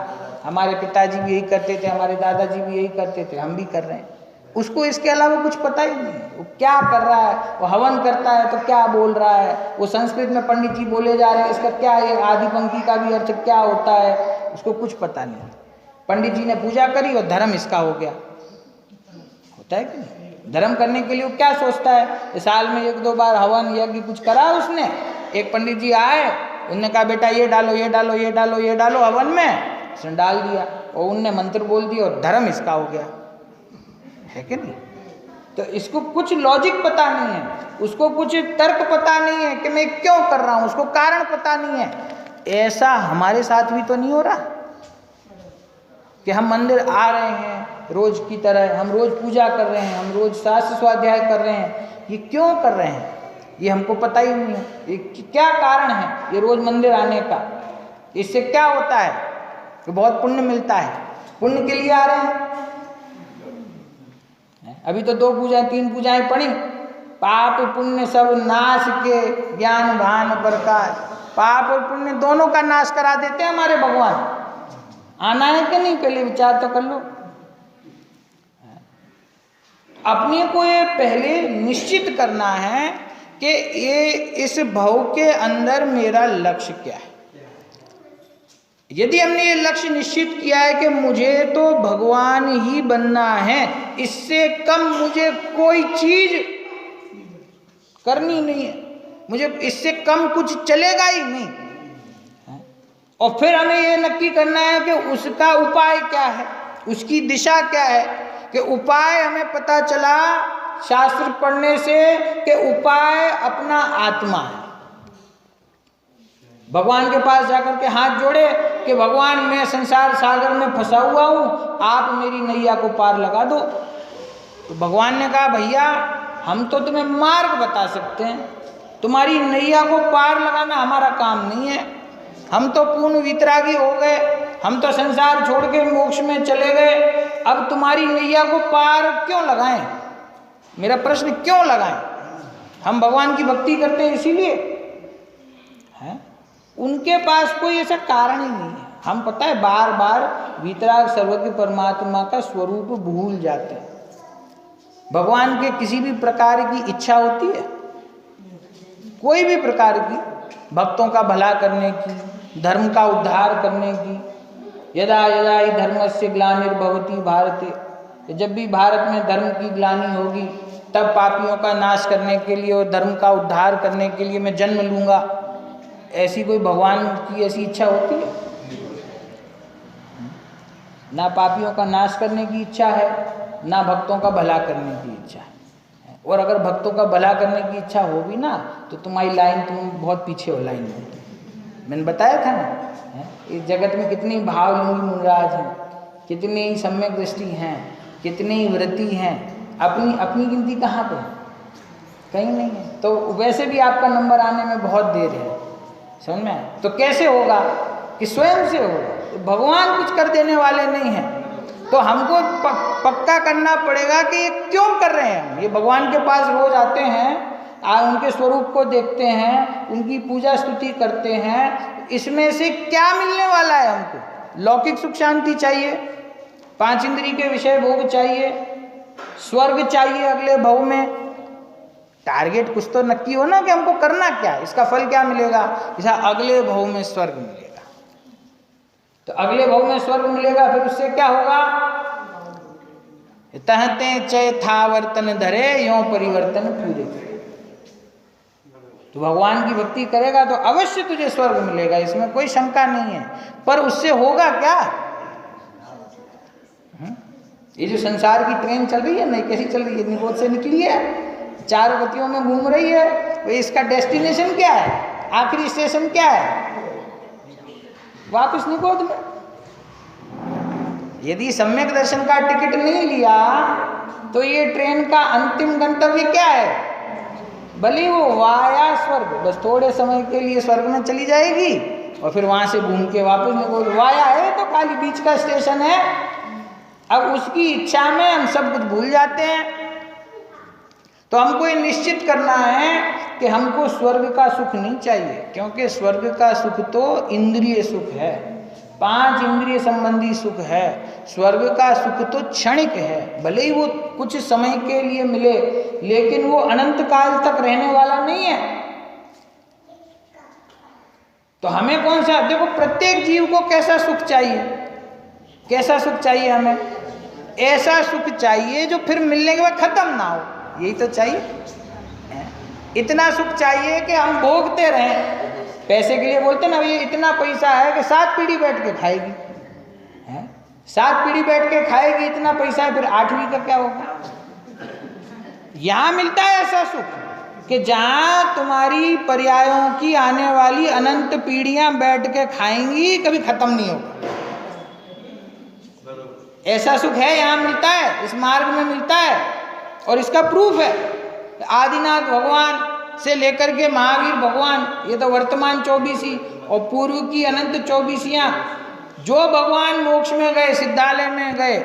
हमारे पिताजी भी यही करते थे, हमारे दादाजी भी यही करते थे, हम भी कर रहे हैं। उसको इसके अलावा कुछ पता ही नहीं, वो क्या कर रहा है, वो हवन करता है तो क्या बोल रहा है, वो संस्कृत में पंडित जी बोले जा रहे हैं, इसका क्या है, आदि पंक्ति का भी अर्थ क्या होता है, उसको कुछ पता नहीं। पंडित जी ने पूजा करी और धर्म इसका हो गया, होता है कि नहीं? धर्म करने के लिए वो क्या सोचता है, साल में 1-2 बार हवन यज्ञ कुछ करा उसने, एक पंडित जी आए, उनने कहा बेटा ये डालो ये डालो ये डालो ये डालो हवन में, उसने डाल दिया और उनने मंत्र बोल दिया और धर्म इसका हो गया, है कि नहीं? तो इसको कुछ लॉजिक पता नहीं है, उसको कुछ तर्क पता नहीं है कि मैं क्यों कर रहा हूं, उसको कारण पता नहीं है। ऐसा हमारे साथ भी तो नहीं हो रहा कि हम मंदिर आ रहे हैं रोज की तरह, हम रोज पूजा कर रहे हैं, हम रोज शास्त्र स्वाध्याय कर रहे हैं, ये क्यों कर रहे हैं ये हमको पता ही नहीं है। ये क्या कारण है ये रोज मंदिर आने का, इससे क्या होता है कि बहुत पुण्य मिलता है, पुण्य के लिए आ रहे हैं। अभी तो 2 पूजाएं 3 पूजाएं पढ़ी, पाप पुण्य सब नाश के ज्ञान भान प्रकाश, पाप और पुण्य दोनों का नाश करा देते हैं हमारे भगवान। आना है कि नहीं, पहले विचार तो कर लो। अपने को ये पहले निश्चित करना है कि ये इस भव के अंदर मेरा लक्ष्य क्या है। यदि हमने ये लक्ष्य निश्चित किया है कि मुझे तो भगवान ही बनना है, इससे कम मुझे कोई चीज करनी नहीं है, मुझे इससे कम कुछ चलेगा ही नहीं, और फिर हमें ये नक्की करना है कि उसका उपाय क्या है, उसकी दिशा क्या है। कि उपाय हमें पता चला शास्त्र पढ़ने से कि उपाय अपना आत्मा है। भगवान के पास जाकर के हाथ जोड़े कि भगवान मैं संसार सागर में फंसा हुआ हूं, आप मेरी नैया को पार लगा दो। तो भगवान ने कहा भैया हम तो तुम्हें मार्ग बता सकते हैं, तुम्हारी नैया को पार लगाना हमारा काम नहीं है, हम तो पूर्ण वितरागी हो गए, हम तो संसार छोड़ के मोक्ष में चले गए, अब तुम्हारी नैया को पार क्यों लगाएं, मेरा प्रश्न क्यों लगाएं, हम भगवान की भक्ति करते हैं इसीलिए है। उनके पास कोई ऐसा कारण ही नहीं है। हम पता है बार बार वितराग सर्वज्ञ परमात्मा का स्वरूप भूल जाते हैं। भगवान के किसी भी प्रकार की इच्छा होती है, कोई भी प्रकार की, भक्तों का भला करने की, धर्म का उद्धार करने की। यदा यदा ही धर्मस्य ग्लानिर्भवति भारते, जब भी भारत में धर्म की ग्लानि होगी तब पापियों का नाश करने के लिए और धर्म का उद्धार करने के लिए मैं जन्म लूँगा। ऐसी कोई भगवान की ऐसी इच्छा होती है? ना पापियों का नाश करने की इच्छा है, ना भक्तों का भला करने की इच्छा है। और अगर भक्तों का भला करने की इच्छा हो भी ना तो तुम्हारी लाइन, तुम बहुत पीछे हो लाइन में। मैंने बताया था ना इस जगत में कितनी भावलिंगी मुनराज हैं, कितनी सम्यक दृष्टि हैं, कितनी व्रति हैं, अपनी गिनती कहाँ पे, कहीं नहीं है। तो वैसे भी आपका नंबर आने में बहुत देर है, समझ में? तो कैसे होगा कि स्वयं से होगा, तो भगवान कुछ कर देने वाले नहीं हैं। तो हमको पक्का करना पड़ेगा कि ये क्यों कर रहे हैं। ये भगवान के पास रोज आते हैं, उनके स्वरूप को देखते हैं, उनकी पूजा स्तुति करते हैं, इसमें से क्या मिलने वाला है हमको? लौकिक सुख शांति चाहिए, 5 इंद्रिय के विषय भोग चाहिए, स्वर्ग चाहिए अगले भव में। टारगेट कुछ तो नक्की हो ना कि हमको करना क्या, इसका फल क्या मिलेगा। जैसा अगले भव में स्वर्ग मिलेगा, तो अगले भव में स्वर्ग मिलेगा, फिर उससे क्या होगा? तहते चय था वर्तन धरे यों परिवर्तन पूरे। तो भगवान की भक्ति करेगा तो अवश्य तुझे स्वर्ग मिलेगा, इसमें कोई शंका नहीं है। पर उससे होगा क्या? ये जो संसार की ट्रेन चल रही है ना, कैसी चल रही है? निरोध से निकली है, चार गतियों में घूम रही है, तो इसका डेस्टिनेशन क्या है, आखिरी स्टेशन क्या है, वापस निकोद में। यदि सम्यक दर्शन का टिकट नहीं लिया तो ये ट्रेन का अंतिम गंतव्य क्या है, भले वो वाया स्वर्ग, बस थोड़े समय के लिए स्वर्ग में चली जाएगी और फिर वहां से घूम के वापस निकोद। वाया है तो खाली बीच का स्टेशन है। अब उसकी इच्छा में हम सब कुछ भूल जाते हैं। तो हमको ये निश्चित करना है कि हमको स्वर्ग का सुख नहीं चाहिए, क्योंकि स्वर्ग का सुख तो इंद्रिय सुख है, 5 इंद्रिय संबंधी सुख है। स्वर्ग का सुख तो क्षणिक है, भले ही वो कुछ समय के लिए मिले, लेकिन वो अनंत काल तक रहने वाला नहीं है। तो हमें कौन सा, देखो प्रत्येक जीव को कैसा सुख चाहिए, कैसा सुख चाहिए हमें, ऐसा सुख चाहिए जो फिर मिलने के बाद खत्म ना हो, यही तो चाहिए। इतना सुख चाहिए कि हम भोगते रहें। पैसे के लिए बोलते ना, ये इतना पैसा है कि 7 पीढ़ी बैठ के खाएगी, 7 पीढ़ी बैठ के खाएगी, इतना पैसा है, फिर 8वीं का क्या होगा। यहां मिलता है ऐसा सुख कि जहां तुम्हारी पर्यायों की आने वाली अनंत पीढ़ियां बैठ के खाएंगी, कभी खत्म नहीं होगा। ऐसा सुख है, यहां मिलता है, इस मार्ग में मिलता है। और इसका प्रूफ है आदिनाथ भगवान से लेकर के महावीर भगवान, ये तो वर्तमान 24 और पूर्व की अनंत 24, जो भगवान मोक्ष में गए, सिद्धालय में गए,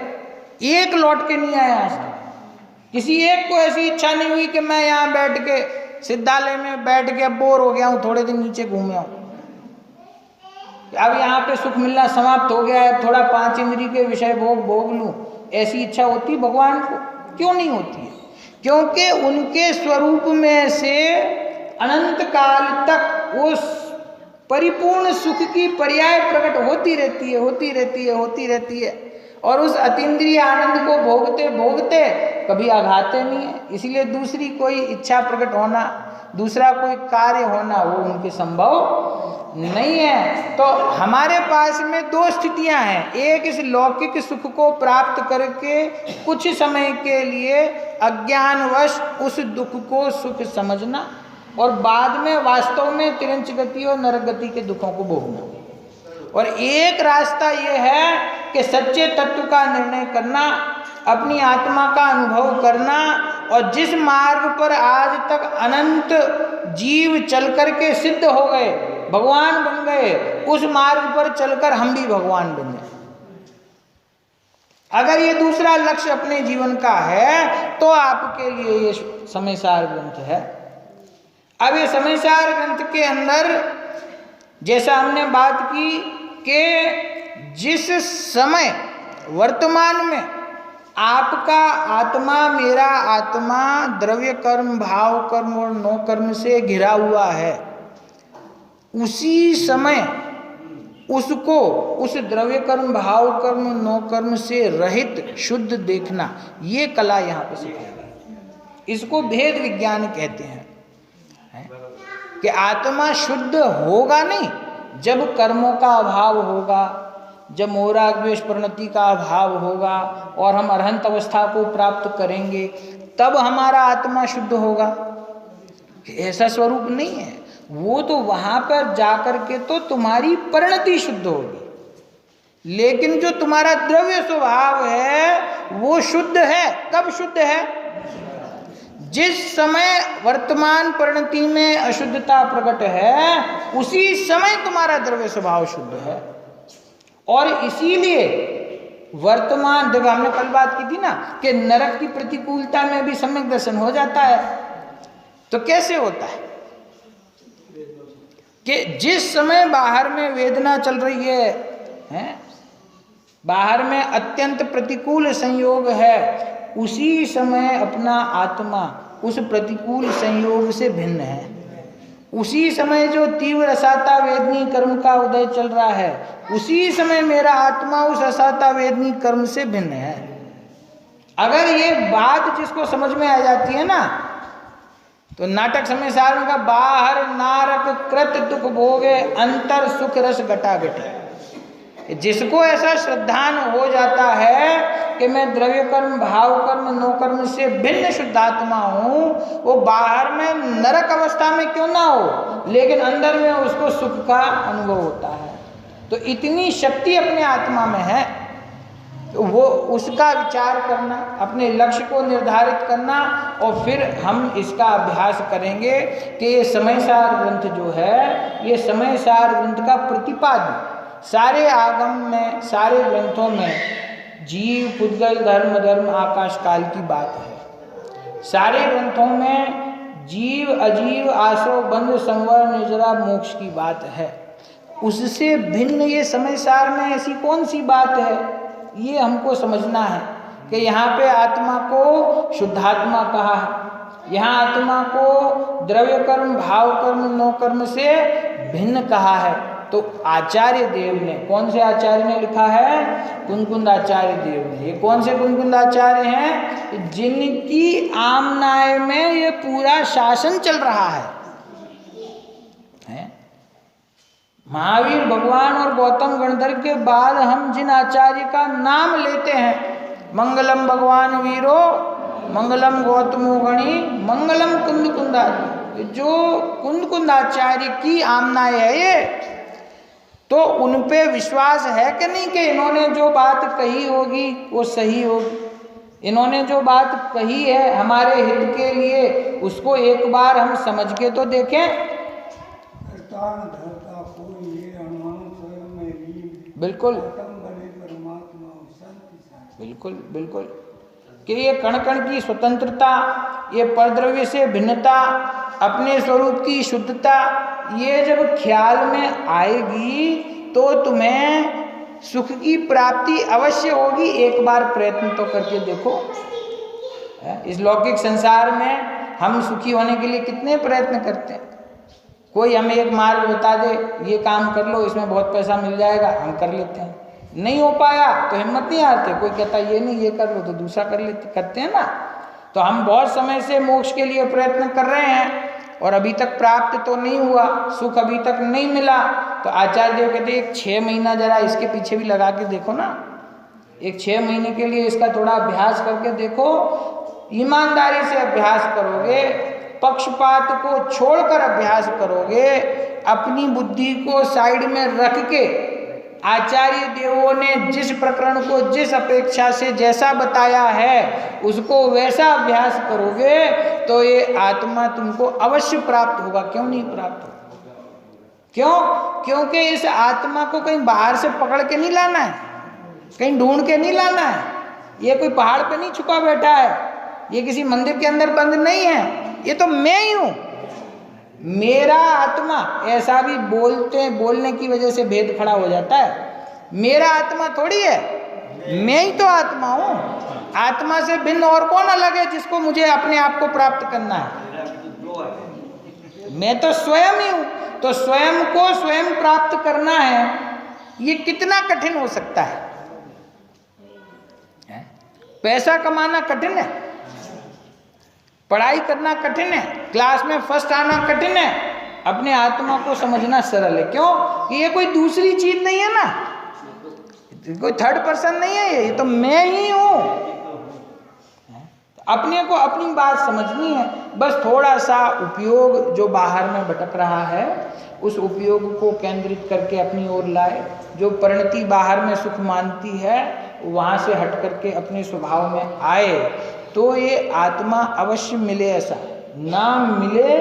एक लौट के नहीं आए आज तक। किसी एक को ऐसी इच्छा नहीं हुई कि मैं यहाँ बैठ के सिद्धालय में बैठ के बोर हो गया हूँ, थोड़े दिन नीचे घूमे हूँ, अब यहाँ पे सुख मिलना समाप्त हो गया है, थोड़ा 5 इंद्रिय के विषय भोग लूँ, ऐसी इच्छा होती भगवान को? क्यों नहीं होती है? क्योंकि उनके स्वरूप में से अनंत काल तक उस परिपूर्ण सुख की पर्याय प्रकट होती रहती है, होती रहती है, होती रहती है। और उस अतीन्द्रिय आनंद को भोगते भोगते कभी आघाते नहीं है। इसलिए दूसरी कोई इच्छा प्रकट होना, दूसरा कोई कार्य होना, वो उनके संभव नहीं है। तो हमारे पास में 2 स्थितियां हैं, एक इस लौकिक सुख को प्राप्त करके कुछ समय के लिए अज्ञानवश उस दुख को सुख समझना, और बाद में वास्तव में तिरंच गति और नरक गति के दुखों को भोगना। और एक रास्ता यह है कि सच्चे तत्व का निर्णय करना, अपनी आत्मा का अनुभव करना, और जिस मार्ग पर आज तक अनंत जीव चल करके सिद्ध हो गए, भगवान बन गए, उस मार्ग पर चलकर हम भी भगवान बन जाए। अगर ये दूसरा लक्ष्य अपने जीवन का है तो आपके लिए ये समयसार ग्रंथ है। अब ये समयसार ग्रंथ के अंदर जैसा हमने बात की कि जिस समय वर्तमान में आपका आत्मा, मेरा आत्मा द्रव्य कर्म, भाव कर्म और नो कर्म से घिरा हुआ है, उसी समय उसको उस द्रव्य कर्म, भाव कर्म, नो कर्म से रहित शुद्ध देखना, ये कला यहाँ पे सिखाई गई। इसको भेद विज्ञान कहते हैं कि आत्मा शुद्ध होगा नहीं जब कर्मों का अभाव होगा, जब मोह राग द्वेष परिणति का अभाव होगा और हम अरहंत अवस्था को प्राप्त करेंगे, तब हमारा आत्मा शुद्ध होगा। ऐसा स्वरूप नहीं है, वो तो वहां पर जाकर के तो तुम्हारी परिणति शुद्ध होगी, लेकिन जो तुम्हारा द्रव्य स्वभाव है वो शुद्ध है। कब शुद्ध है? जिस समय वर्तमान परिणति में अशुद्धता प्रकट है, उसी समय तुम्हारा द्रव्य स्वभाव शुद्ध है। और इसीलिए वर्तमान, देखो हमने कल बात की थी ना कि नरक की प्रतिकूलता में भी सम्यक दर्शन हो जाता है। तो कैसे होता है कि जिस समय बाहर में वेदना चल रही है, बाहर में अत्यंत प्रतिकूल संयोग है, उसी समय अपना आत्मा उस प्रतिकूल संयोग से भिन्न है। उसी समय जो तीव्र असाता वेदनी कर्म का उदय चल रहा है, उसी समय मेरा आत्मा उस असाता वेदनी कर्म से भिन्न है। अगर ये बात जिसको समझ में आ जाती है ना, तो नाटक समय सार का बाहर नारक कृत दुख भोगे अंतर सुख रस घटा घटे। जिसको ऐसा श्रद्धान हो जाता है कि मैं द्रव्य कर्म, भाव कर्म, नो कर्म से भिन्न शुद्धात्मा हूँ, वो बाहर में नरक अवस्था में क्यों ना हो, लेकिन अंदर में उसको सुख का अनुभव होता है। तो इतनी शक्ति अपने आत्मा में है, तो वो उसका विचार करना, अपने लक्ष्य को निर्धारित करना, और फिर हम इसका अभ्यास करेंगे कि ये समयसार ग्रंथ जो है, ये समयसार ग्रंथ का प्रतिपाद्य सारे आगम में, सारे ग्रंथों में जीव, पुद्गल, धर्म, धर्म, आकाश, काल की बात है। सारे ग्रंथों में जीव, अजीव, आश्रव, बंध, संवर, निर्जरा, मोक्ष की बात है। उससे भिन्न ये समयसार में ऐसी कौन सी बात है, ये हमको समझना है कि यहाँ पे आत्मा को शुद्धात्मा कहा है, यहाँ आत्मा को द्रव्य कर्म, भाव कर्म, नो कर्म से भिन्न कहा है। तो आचार्य देव ने, कौन से आचार्य ने लिखा है? कुनकुंद आचार्य देव ने। ये कौन से कुनकुंद आचार्य हैं? जिनकी आमनाय में ये पूरा शासन चल रहा है? महावीर भगवान और गौतम गणधर के बाद हम जिन आचार्य का नाम लेते हैं, मंगलम भगवान वीरो, मंगलम गौतमो गणी, मंगलम कुंद कुंदाचार्य, जो कुंद कुंदाचार्य की आमनाय है ये, तो उन पे विश्वास है कि नहीं कि इन्होंने जो बात कही होगी वो सही होगी? इन्होंने जो बात कही है हमारे हित के लिए, उसको एक बार हम समझ के तो देखें। बिल्कुल बिल्कुल बिल्कुल कि ये कण कण की स्वतंत्रता, ये परद्रव्य से भिन्नता, अपने स्वरूप की शुद्धता, ये जब ख्याल में आएगी तो तुम्हें सुख की प्राप्ति अवश्य होगी। एक बार प्रयत्न तो करके देखो। इस लौकिक संसार में हम सुखी होने के लिए कितने प्रयत्न करते हैं। कोई हमें एक मार्ग बता दे, ये काम कर लो, इसमें बहुत पैसा मिल जाएगा, हम कर लेते हैं। नहीं हो पाया तो हिम्मत नहीं हारते। कोई कहता ये नहीं, ये कर लो, तो दूसरा करते हैं ना। तो हम बहुत समय से मोक्ष के लिए प्रयत्न कर रहे हैं और अभी तक प्राप्त तो नहीं हुआ, सुख अभी तक नहीं मिला। तो आचार्य देव कहते एक 6 महीना जरा इसके पीछे भी लगा के देखो ना। एक 6 महीने के लिए इसका थोड़ा अभ्यास करके देखो। ईमानदारी से अभ्यास करोगे, पक्षपात को छोड़कर अभ्यास करोगे, अपनी बुद्धि को साइड में रख के आचार्य देवों ने जिस प्रकरण को जिस अपेक्षा से जैसा बताया है उसको वैसा अभ्यास करोगे तो ये आत्मा तुमको अवश्य प्राप्त होगा। क्यों नहीं प्राप्त होगा? क्यों? क्योंकि इस आत्मा को कहीं बाहर से पकड़ के नहीं लाना है, कहीं ढूंढ के नहीं लाना है। ये कोई पहाड़ पे नहीं छुपा बैठा है, ये किसी मंदिर के अंदर बंद नहीं है। ये तो मैं ही हूं, मेरा आत्मा। ऐसा भी बोलने की वजह से भेद खड़ा हो जाता है। मेरा आत्मा थोड़ी है, मैं ही तो आत्मा हूं। आत्मा से भिन्न और कौन अलग है जिसको मुझे अपने आप को प्राप्त करना है? मैं तो स्वयं ही हूं। तो स्वयं को स्वयं प्राप्त करना है, ये कितना कठिन हो सकता है? पैसा कमाना कठिन है, पढ़ाई करना कठिन है, क्लास में फर्स्ट आना कठिन है, अपने आत्मा को समझना सरल है। क्यों? कि ये कोई दूसरी चीज नहीं है ना, कोई थर्ड पर्सन नहीं है, ये तो मैं ही हूं। अपने को अपनी बात समझनी है। बस थोड़ा सा उपयोग जो बाहर में भटक रहा है उस उपयोग को केंद्रित करके अपनी ओर लाए। जो परिणति बाहर में सुख मानती है वहां से हट करके अपने स्वभाव में आए तो ये आत्मा अवश्य मिले। ऐसा ना मिले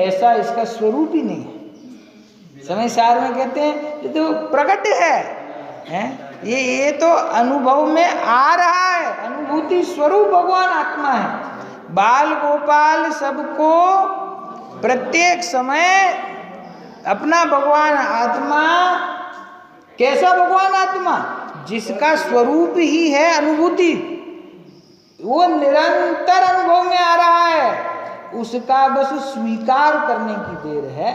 ऐसा इसका स्वरूप ही नहीं है। समय सार में कहते हैं ये तो प्रकट है, ये तो अनुभव में आ रहा है। अनुभूति स्वरूप भगवान आत्मा है। बाल गोपाल सबको प्रत्येक समय अपना भगवान आत्मा। कैसा भगवान आत्मा? जिसका स्वरूप ही है अनुभूति, वो निरंतर अनुभव में आ रहा है। उसका बस स्वीकार करने की देर है।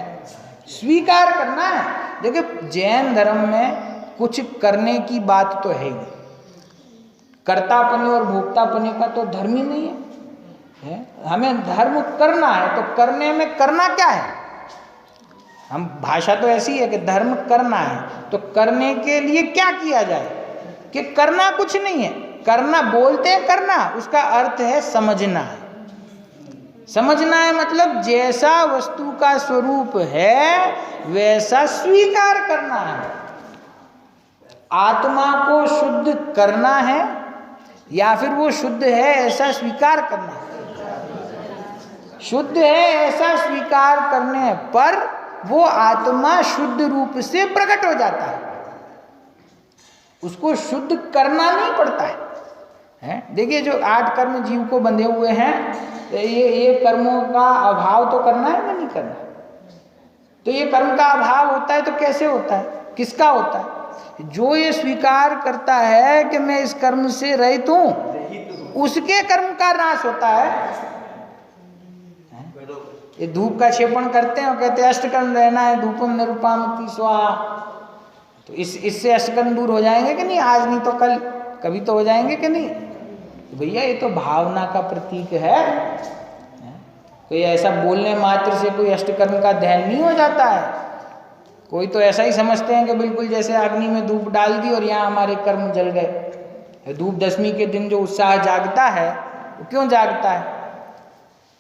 स्वीकार करना है। देखिए जैन धर्म में कुछ करने की बात तो है ही, कर्तापने और भोक्तापने का तो धर्म ही नहीं है। हमें धर्म करना है तो करने में करना क्या है? हम भाषा तो ऐसी है कि धर्म करना है तो करने के लिए क्या किया जाए? कि करना कुछ नहीं है, करना बोलते हैं करना, उसका अर्थ है समझना है। समझना है मतलब जैसा वस्तु का स्वरूप है वैसा स्वीकार करना है। आत्मा को शुद्ध करना है या फिर वो शुद्ध है ऐसा स्वीकार करना है। शुद्ध है ऐसा स्वीकार करने पर वो आत्मा शुद्ध रूप से प्रकट हो जाता है, उसको शुद्ध करना नहीं पड़ता है। देखिए जो 8 कर्म जीव को बंधे हुए हैं, तो ये कर्मों का अभाव तो करना है या नहीं करना? तो ये कर्म का अभाव होता है तो कैसे होता है, किसका होता है? जो ये स्वीकार करता है कि मैं इस कर्म से रहित हूं, उसके कर्म का नाश होता है। ये धूप का क्षेपण करते हैं और कहते हैं अष्टकर्म रहना है, धूपम निरुपामति स्वाहा, तो इससे अष्टकर्म दूर हो जाएंगे कि नहीं? आज नहीं तो कल, कभी तो हो जाएंगे कि नहीं? तो भैया ये तो भावना का प्रतीक है। कोई ऐसा बोलने मात्र से कोई अष्टकर्म का ध्यान नहीं हो जाता है। कोई तो ऐसा ही समझते हैं कि बिल्कुल जैसे अग्नि में धूप डाल दी और यहाँ हमारे कर्म जल गए। धूप दशमी के दिन जो उत्साह जागता है वो क्यों जागता है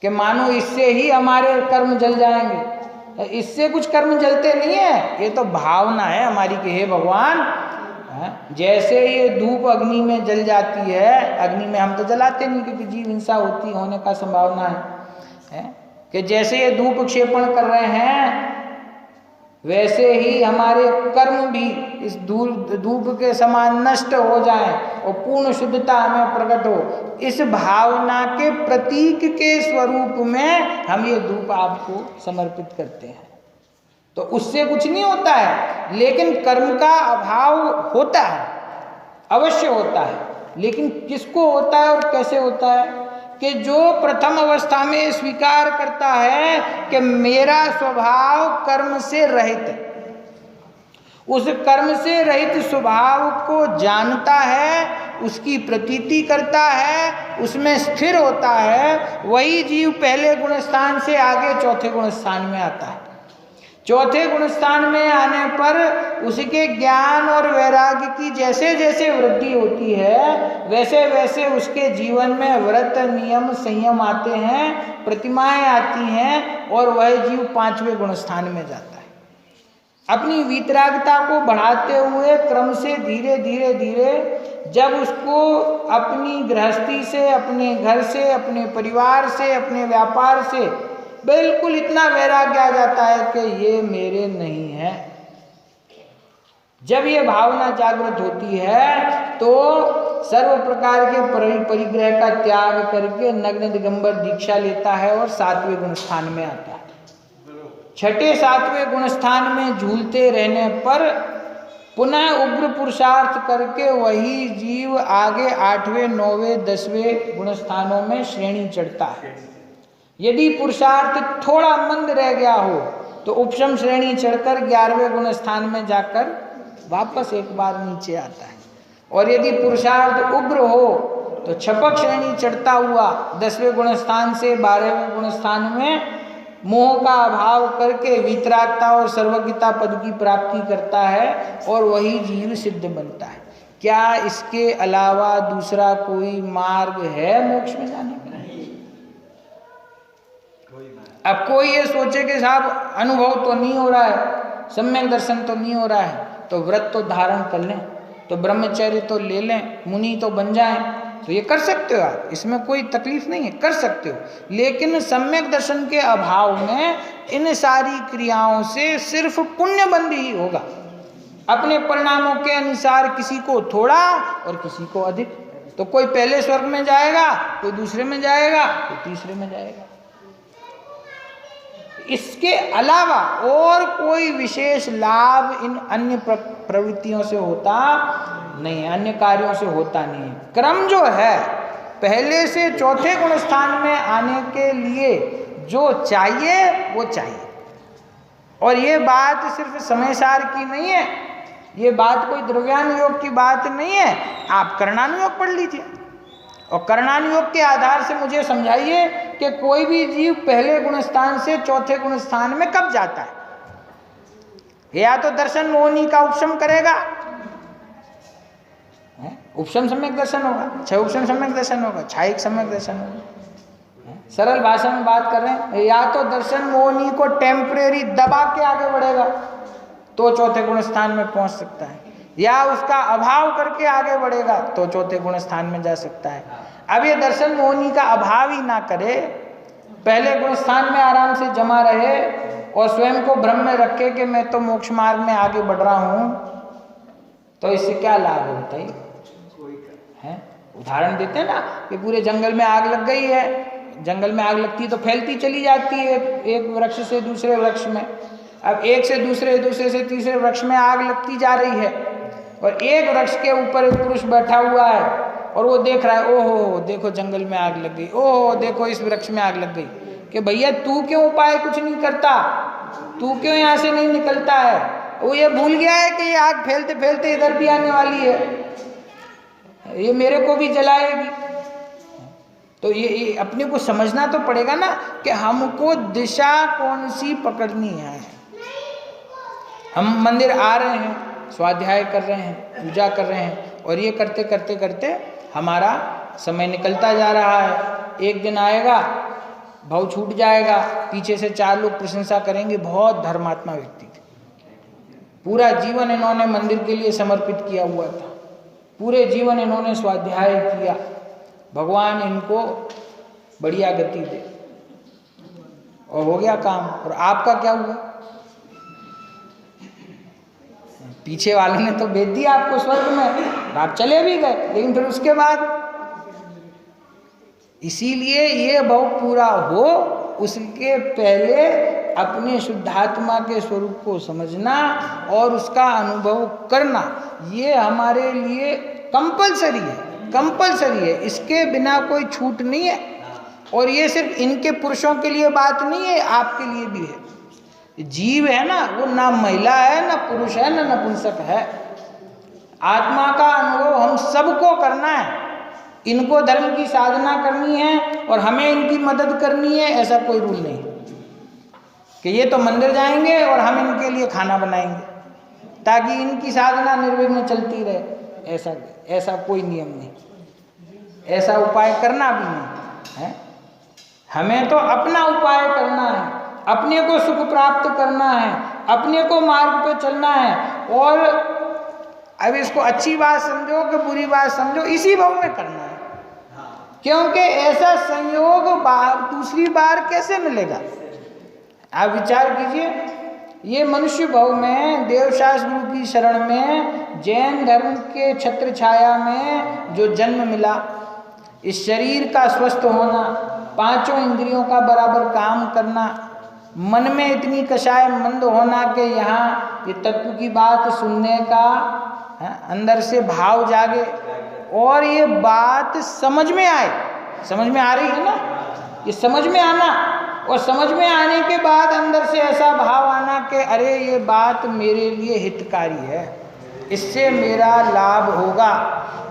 कि मानो इससे ही हमारे कर्म जल जाएंगे। इससे कुछ कर्म जलते नहीं है, ये तो भावना है हमारी कि हे भगवान, जैसे ये धूप अग्नि में जल जाती है, अग्नि में हम तो जलाते नहीं क्योंकि जीव हिंसा होने का संभावना है कि जैसे ये धूप क्षेपण कर रहे हैं वैसे ही हमारे कर्म भी इस धूप के समान नष्ट हो जाएं और पूर्ण शुद्धता हमें प्रकट हो। इस भावना के प्रतीक के स्वरूप में हम ये धूप आपको समर्पित करते हैं। तो उससे कुछ नहीं होता है, लेकिन कर्म का अभाव होता है, अवश्य होता है। लेकिन किसको होता है और कैसे होता है? कि जो प्रथम अवस्था में स्वीकार करता है कि मेरा स्वभाव कर्म से रहित है, उस कर्म से रहित स्वभाव को जानता है, उसकी प्रतीति करता है, उसमें स्थिर होता है, वही जीव पहले गुण स्थान से आगे चौथे गुण स्थान में आता है। चौथे गुण स्थान में आने पर उसके ज्ञान और वैराग्य की जैसे जैसे वृद्धि होती है वैसे वैसे उसके जीवन में व्रत नियम संयम आते हैं, प्रतिमाएं आती हैं और वह जीव 5वें गुण स्थान में जाता है। अपनी वीतरागता को बढ़ाते हुए क्रम से धीरे धीरे धीरे जब उसको अपनी गृहस्थी से, अपने घर से, अपने परिवार से, अपने व्यापार से बिल्कुल इतना वैराग्य आ जाता है कि ये मेरे नहीं है, जब ये भावना जागृत होती है तो सर्व प्रकार के परिग्रह का त्याग करके नग्न दिगंबर दीक्षा लेता है और 7वें गुण स्थान में आता है। 6ठे 7वें गुण स्थान में झूलते रहने पर पुनः उग्र पुरुषार्थ करके वही जीव आगे 8वें 9वें 10वें गुण स्थानों में श्रेणी चढ़ता है। यदि पुरुषार्थ थोड़ा मंद रह गया हो तो उपशम श्रेणी चढ़कर 11वें गुण स्थान में जाकर वापस एक बार नीचे आता है, और यदि पुरुषार्थ उग्र हो तो छपक श्रेणी चढ़ता हुआ 10वें गुण स्थान से 12वें गुण स्थान में मोह का अभाव करके वितरागता और सर्वज्ञता पद की प्राप्ति करता है और वही जीव सिद्ध बनता है। क्या इसके अलावा दूसरा कोई मार्ग है मोक्ष में जाने का? अब कोई ये सोचे कि साहब अनुभव तो नहीं हो रहा है, सम्यक दर्शन तो नहीं हो रहा है, तो व्रत तो धारण कर लें, तो ब्रह्मचर्य तो ले लें, मुनि तो बन जाएं, तो ये कर सकते हो आप, इसमें कोई तकलीफ नहीं है, कर सकते हो। लेकिन सम्यक दर्शन के अभाव में इन सारी क्रियाओं से सिर्फ पुण्य बंद ही होगा। अपने परिणामों के अनुसार किसी को थोड़ा और किसी को अधिक, तो कोई पहले स्वर्ग में जाएगा, कोई दूसरे में जाएगा, कोई तीसरे में जाएगा। इसके अलावा और कोई विशेष लाभ इन अन्य प्रवृत्तियों से होता नहीं है, अन्य कार्यों से होता नहीं है। क्रम जो है पहले से चौथे गुण स्थान में आने के लिए जो चाहिए वो चाहिए, और ये बात सिर्फ समय सार की नहीं है, ये बात कोई द्रव्यानुयोग की बात नहीं है। आप करणानुयोग पढ़ लीजिए और करणानुयोग के आधार से मुझे समझाइए कि कोई भी जीव पहले गुण स्थान से चौथे गुण स्थान में कब जाता है। या तो दर्शन मोहिनी का उपशम करेगा, उपशम सम्यक दर्शन होगा, छह उपशम सम्यक दर्शन होगा, छायिक सम्यक दर्शन होगा। सरल भाषा में बात कर रहे हैं, या तो दर्शन मोहिनी को टेम्परेरी दबा के आगे बढ़ेगा तो चौथे गुण स्थान में पहुंच सकता है, या उसका अभाव करके आगे बढ़ेगा तो चौथे गुण स्थान में जा सकता है। अब ये दर्शन मोहिनी का अभाव ही ना करे, पहले गुण स्थान में आराम से जमा रहे और स्वयं को भ्रम में रखे कि मैं तो मोक्ष मार्ग में आगे बढ़ रहा हूं, तो इससे क्या लाभ है बताइए? है उदाहरण देते हैं ना कि पूरे जंगल में आग लग गई है, जंगल में आग लगती है तो फैलती चली जाती है एक वृक्ष से दूसरे वृक्ष में। अब एक से दूसरे, दूसरे से तीसरे वृक्ष में आग लगती जा रही है और एक वृक्ष के ऊपर एक पुरुष बैठा हुआ है और वो देख रहा है, ओहो देखो जंगल में आग लग गई, ओहो देखो इस वृक्ष में आग लग गई। कि भैया तू क्यों उपाय कुछ नहीं करता, तू क्यों यहाँ से नहीं निकलता है? वो ये भूल गया है कि ये आग फैलते फैलते इधर भी आने वाली है, ये मेरे को भी जलाएगी। तो ये अपने को समझना तो पड़ेगा ना कि हमको दिशा कौन सी पकड़नी है। हम मंदिर आ रहे हैं, स्वाध्याय कर रहे हैं, पूजा कर रहे हैं और ये करते करते करते हमारा समय निकलता जा रहा है। एक दिन आएगा भाव छूट जाएगा, पीछे से चार लोग प्रशंसा करेंगे, बहुत धर्मात्मा व्यक्ति थे, पूरा जीवन इन्होंने मंदिर के लिए समर्पित किया हुआ था, पूरे जीवन इन्होंने स्वाध्याय किया, भगवान इनको बढ़िया गति दे, और हो गया काम। और आपका क्या हुआ? पीछे वाले ने तो भेज दिया आपको स्वर्ग में, आप चले भी गए, लेकिन फिर उसके बाद इसीलिए ये भाव पूरा हो उसके पहले अपने शुद्धात्मा के स्वरूप को समझना और उसका अनुभव करना, ये हमारे लिए कंपलसरी है, कंपलसरी है, इसके बिना कोई छूट नहीं है। और ये सिर्फ इनके पुरुषों के लिए बात नहीं है, आपके लिए भी है। जीव है ना, वो ना महिला है, ना पुरुष है, ना नपुंसक है। आत्मा का अनुभव हम सबको करना है, इनको धर्म की साधना करनी है और हमें इनकी मदद करनी है, ऐसा कोई रूल नहीं कि ये तो मंदिर जाएंगे और हम इनके लिए खाना बनाएंगे ताकि इनकी साधना निर्विघ्न चलती रहे, ऐसा कोई नियम नहीं, ऐसा उपाय करना भी नहीं है। हमें तो अपना उपाय करना है, अपने को सुख प्राप्त करना है, अपने को मार्ग पे चलना है। और अब इसको अच्छी बात समझो कि बुरी बात समझो, इसी भाव में करना है, क्योंकि ऐसा संयोग दूसरी बार कैसे मिलेगा? आप विचार कीजिए, ये मनुष्य भाव में देवशास्त्र गुरु की शरण में जैन धर्म के छत्र छाया में जो जन्म मिला, इस शरीर का स्वस्थ होना, पांचों इंद्रियों का बराबर काम करना, मन में इतनी कषाय मंद होना कि यहाँ ये तत्व की बात सुनने का अंदर से भाव जागे और ये बात समझ में आए, समझ में आ रही है ना, ये समझ में आना, और समझ में आने के बाद अंदर से ऐसा भाव आना कि अरे ये बात मेरे लिए हितकारी है, इससे मेरा लाभ होगा।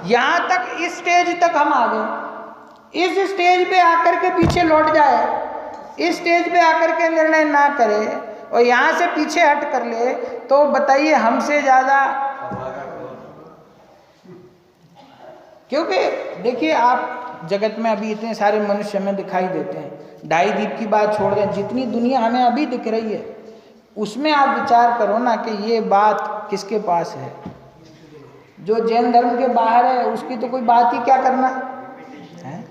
यहाँ तक, इस स्टेज तक हम आ गए। इस स्टेज पे आकर के पीछे लौट जाए, इस स्टेज पे आकर के निर्णय ना करे और यहाँ से पीछे हट कर ले, तो बताइए हमसे ज़्यादा। क्योंकि देखिए, आप जगत में अभी इतने सारे मनुष्य हमें दिखाई देते हैं, ढाई दीप की बात छोड़ दें, जितनी दुनिया हमें अभी दिख रही है उसमें आप विचार करो ना कि ये बात किसके पास है। जो जैन धर्म के बाहर है उसकी तो कोई बात ही क्या करना है,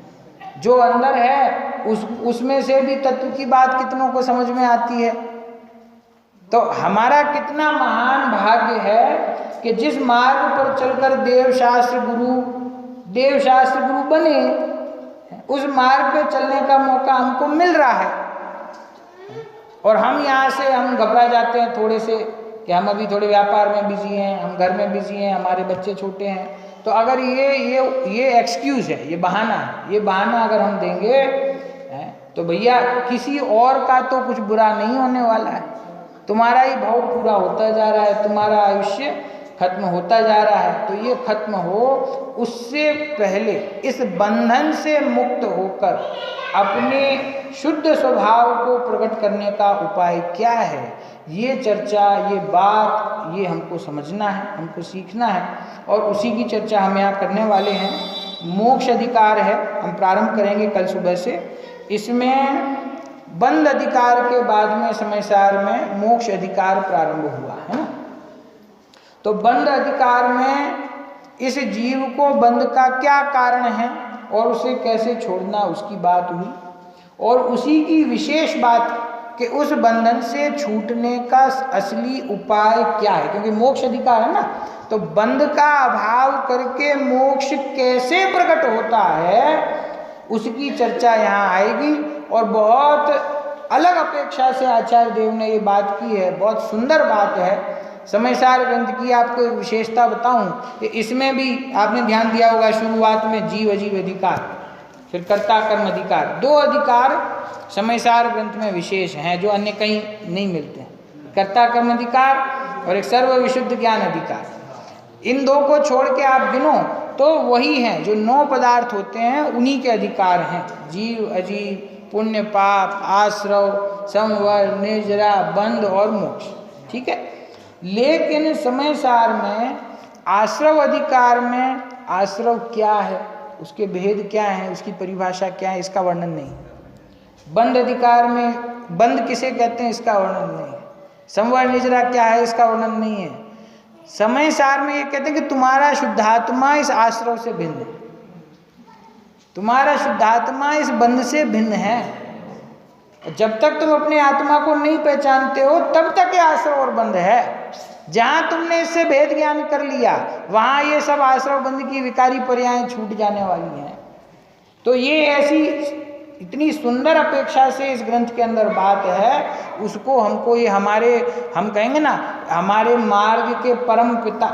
जो अंदर है उसमें से भी तत्व की बात कितनों को समझ में आती है। तो हमारा कितना महान भाग्य है कि जिस मार्ग पर चलकर देवशास्त्र गुरु बने, उस मार्ग पे चलने का मौका हमको मिल रहा है। और हम यहाँ से हम घबरा जाते हैं थोड़े से कि हम अभी थोड़े व्यापार में बिजी हैं, हम घर में बिजी हैं, हमारे बच्चे छोटे हैं। तो अगर ये एक्सक्यूज़ है, ये बहाना है, ये बहाना अगर हम देंगे तो भैया किसी और का तो कुछ बुरा नहीं होने वाला है, तुम्हारा ही भाव पूरा होता जा रहा है, तुम्हारा आयुष्य खत्म होता जा रहा है, तो ये खत्म हो उससे पहले इस बंधन से मुक्त होकर अपने शुद्ध स्वभाव को प्रकट करने का उपाय क्या है, ये चर्चा, ये बात, ये हमको समझना है, हमको सीखना है और उसी की चर्चा हम यहाँ करने वाले हैं। मोक्ष अधिकार है, हम प्रारंभ करेंगे कल सुबह से। इसमें बंध अधिकार के बाद में समय सार में मोक्ष अधिकार प्रारंभ हुआ है ना। तो बंध अधिकार में इस जीव को बंध का क्या कारण है और उसे कैसे छोड़ना, उसकी बात हुई और उसी की विशेष बात कि उस बंधन से छूटने का असली उपाय क्या है, क्योंकि मोक्ष अधिकार है ना। तो बंध का अभाव करके मोक्ष कैसे प्रकट होता है उसकी चर्चा यहाँ आएगी। और बहुत अलग अपेक्षा से आचार्य देव ने ये बात की है, बहुत सुंदर बात है। समयसार ग्रंथ की आपको एक विशेषता बताऊं कि इसमें भी आपने ध्यान दिया होगा, शुरुआत में जीव अजीव अधिकार, फिर कर्ता कर्म अधिकार, दो अधिकार समयसार ग्रंथ में विशेष हैं जो अन्य कहीं नहीं मिलते हैं, कर्ता कर्म अधिकार और एक सर्व विशुद्ध ज्ञान अधिकार। इन दो को छोड़ के आप गिनो तो वही हैं जो 9 पदार्थ होते हैं, उन्हीं के अधिकार हैं, जीव अजीव, पुण्य पाप, आश्रव, संवर, निर्जरा, बंध और मोक्ष। ठीक है, लेकिन समयसार में आश्रव अधिकार में आश्रव क्या है, उसके भेद क्या है, उसकी परिभाषा क्या है, इसका वर्णन नहीं। बंध अधिकार में बंध किसे कहते हैं, इसका वर्णन नहीं है। संवर निर्जरा क्या है, इसका वर्णन नहीं है। समयसार में ये कहते हैं कि तुम्हारा शुद्धात्मा इस आश्रव से भिन्न है, तुम्हारा शुद्धात्मा इस बंध से भिन्न है। जब तक तुम अपने आत्मा को नहीं पहचानते हो तब तक ये आश्रव और बंध है। जहां तुमने इससे भेद ज्ञान कर लिया वहां ये सब आश्रव बंध की विकारी पर्यायें छूट जाने वाली हैं। तो ये ऐसी इतनी सुंदर अपेक्षा से इस ग्रंथ के अंदर बात है, उसको हमको ये हम कहेंगे ना, हमारे मार्ग के परम पिता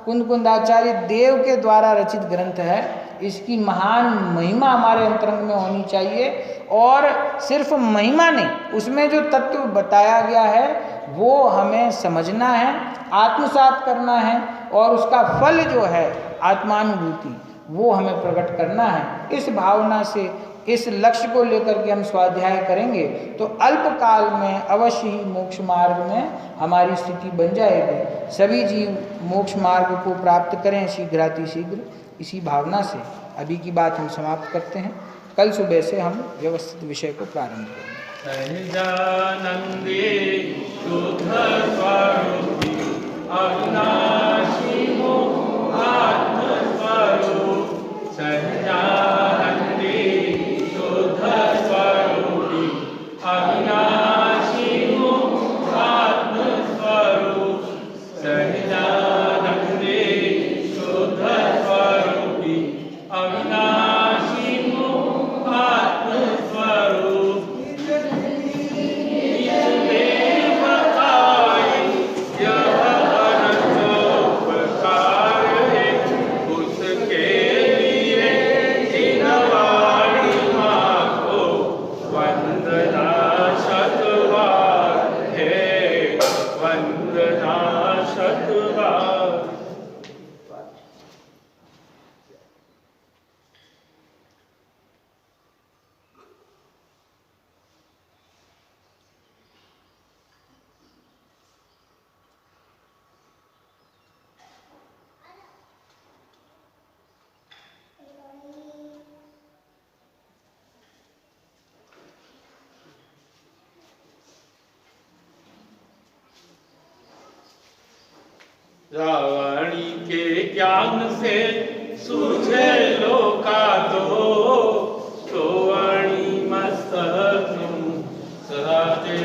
कुंदकुंदाचार्य देव के द्वारा रचित ग्रंथ है। इसकी महान महिमा हमारे अंतरंग में होनी चाहिए और सिर्फ महिमा नहीं, उसमें जो तत्व बताया गया है वो हमें समझना है, आत्मसात करना है और उसका फल जो है आत्मानुभूति वो हमें प्रकट करना है। इस भावना से, इस लक्ष्य को लेकर के हम स्वाध्याय करेंगे तो अल्पकाल में अवश्य ही मोक्ष मार्ग में हमारी स्थिति बन जाएगी। सभी जीव मोक्ष मार्ग को प्राप्त करें शीघ्रातिशीघ्र, इसी भावना से अभी की बात हम समाप्त करते हैं। कल सुबह से हम व्यवस्थित विषय को प्रारंभ करेंगे। सहजानंदे शुद्ध स्वरूपी अविनाशी आत्म स्वरूप, सहजानंदे शुद्ध स्वरूपी अविनाशी आत्म स्वरूप, सहजानंदे शुद्ध स्वरूपी अविनाशी आत्म स्वरूप, देव आए यह अनंतोपकार है, उसके लिए दिनवाणी माँ को वंदना शतवार है, वंदना शतवार। रावणी के ज्ञान से सूझे लोका दो, श्रोवणी मस्तक सराजे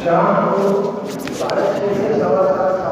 शाम को 6:30 से 7:15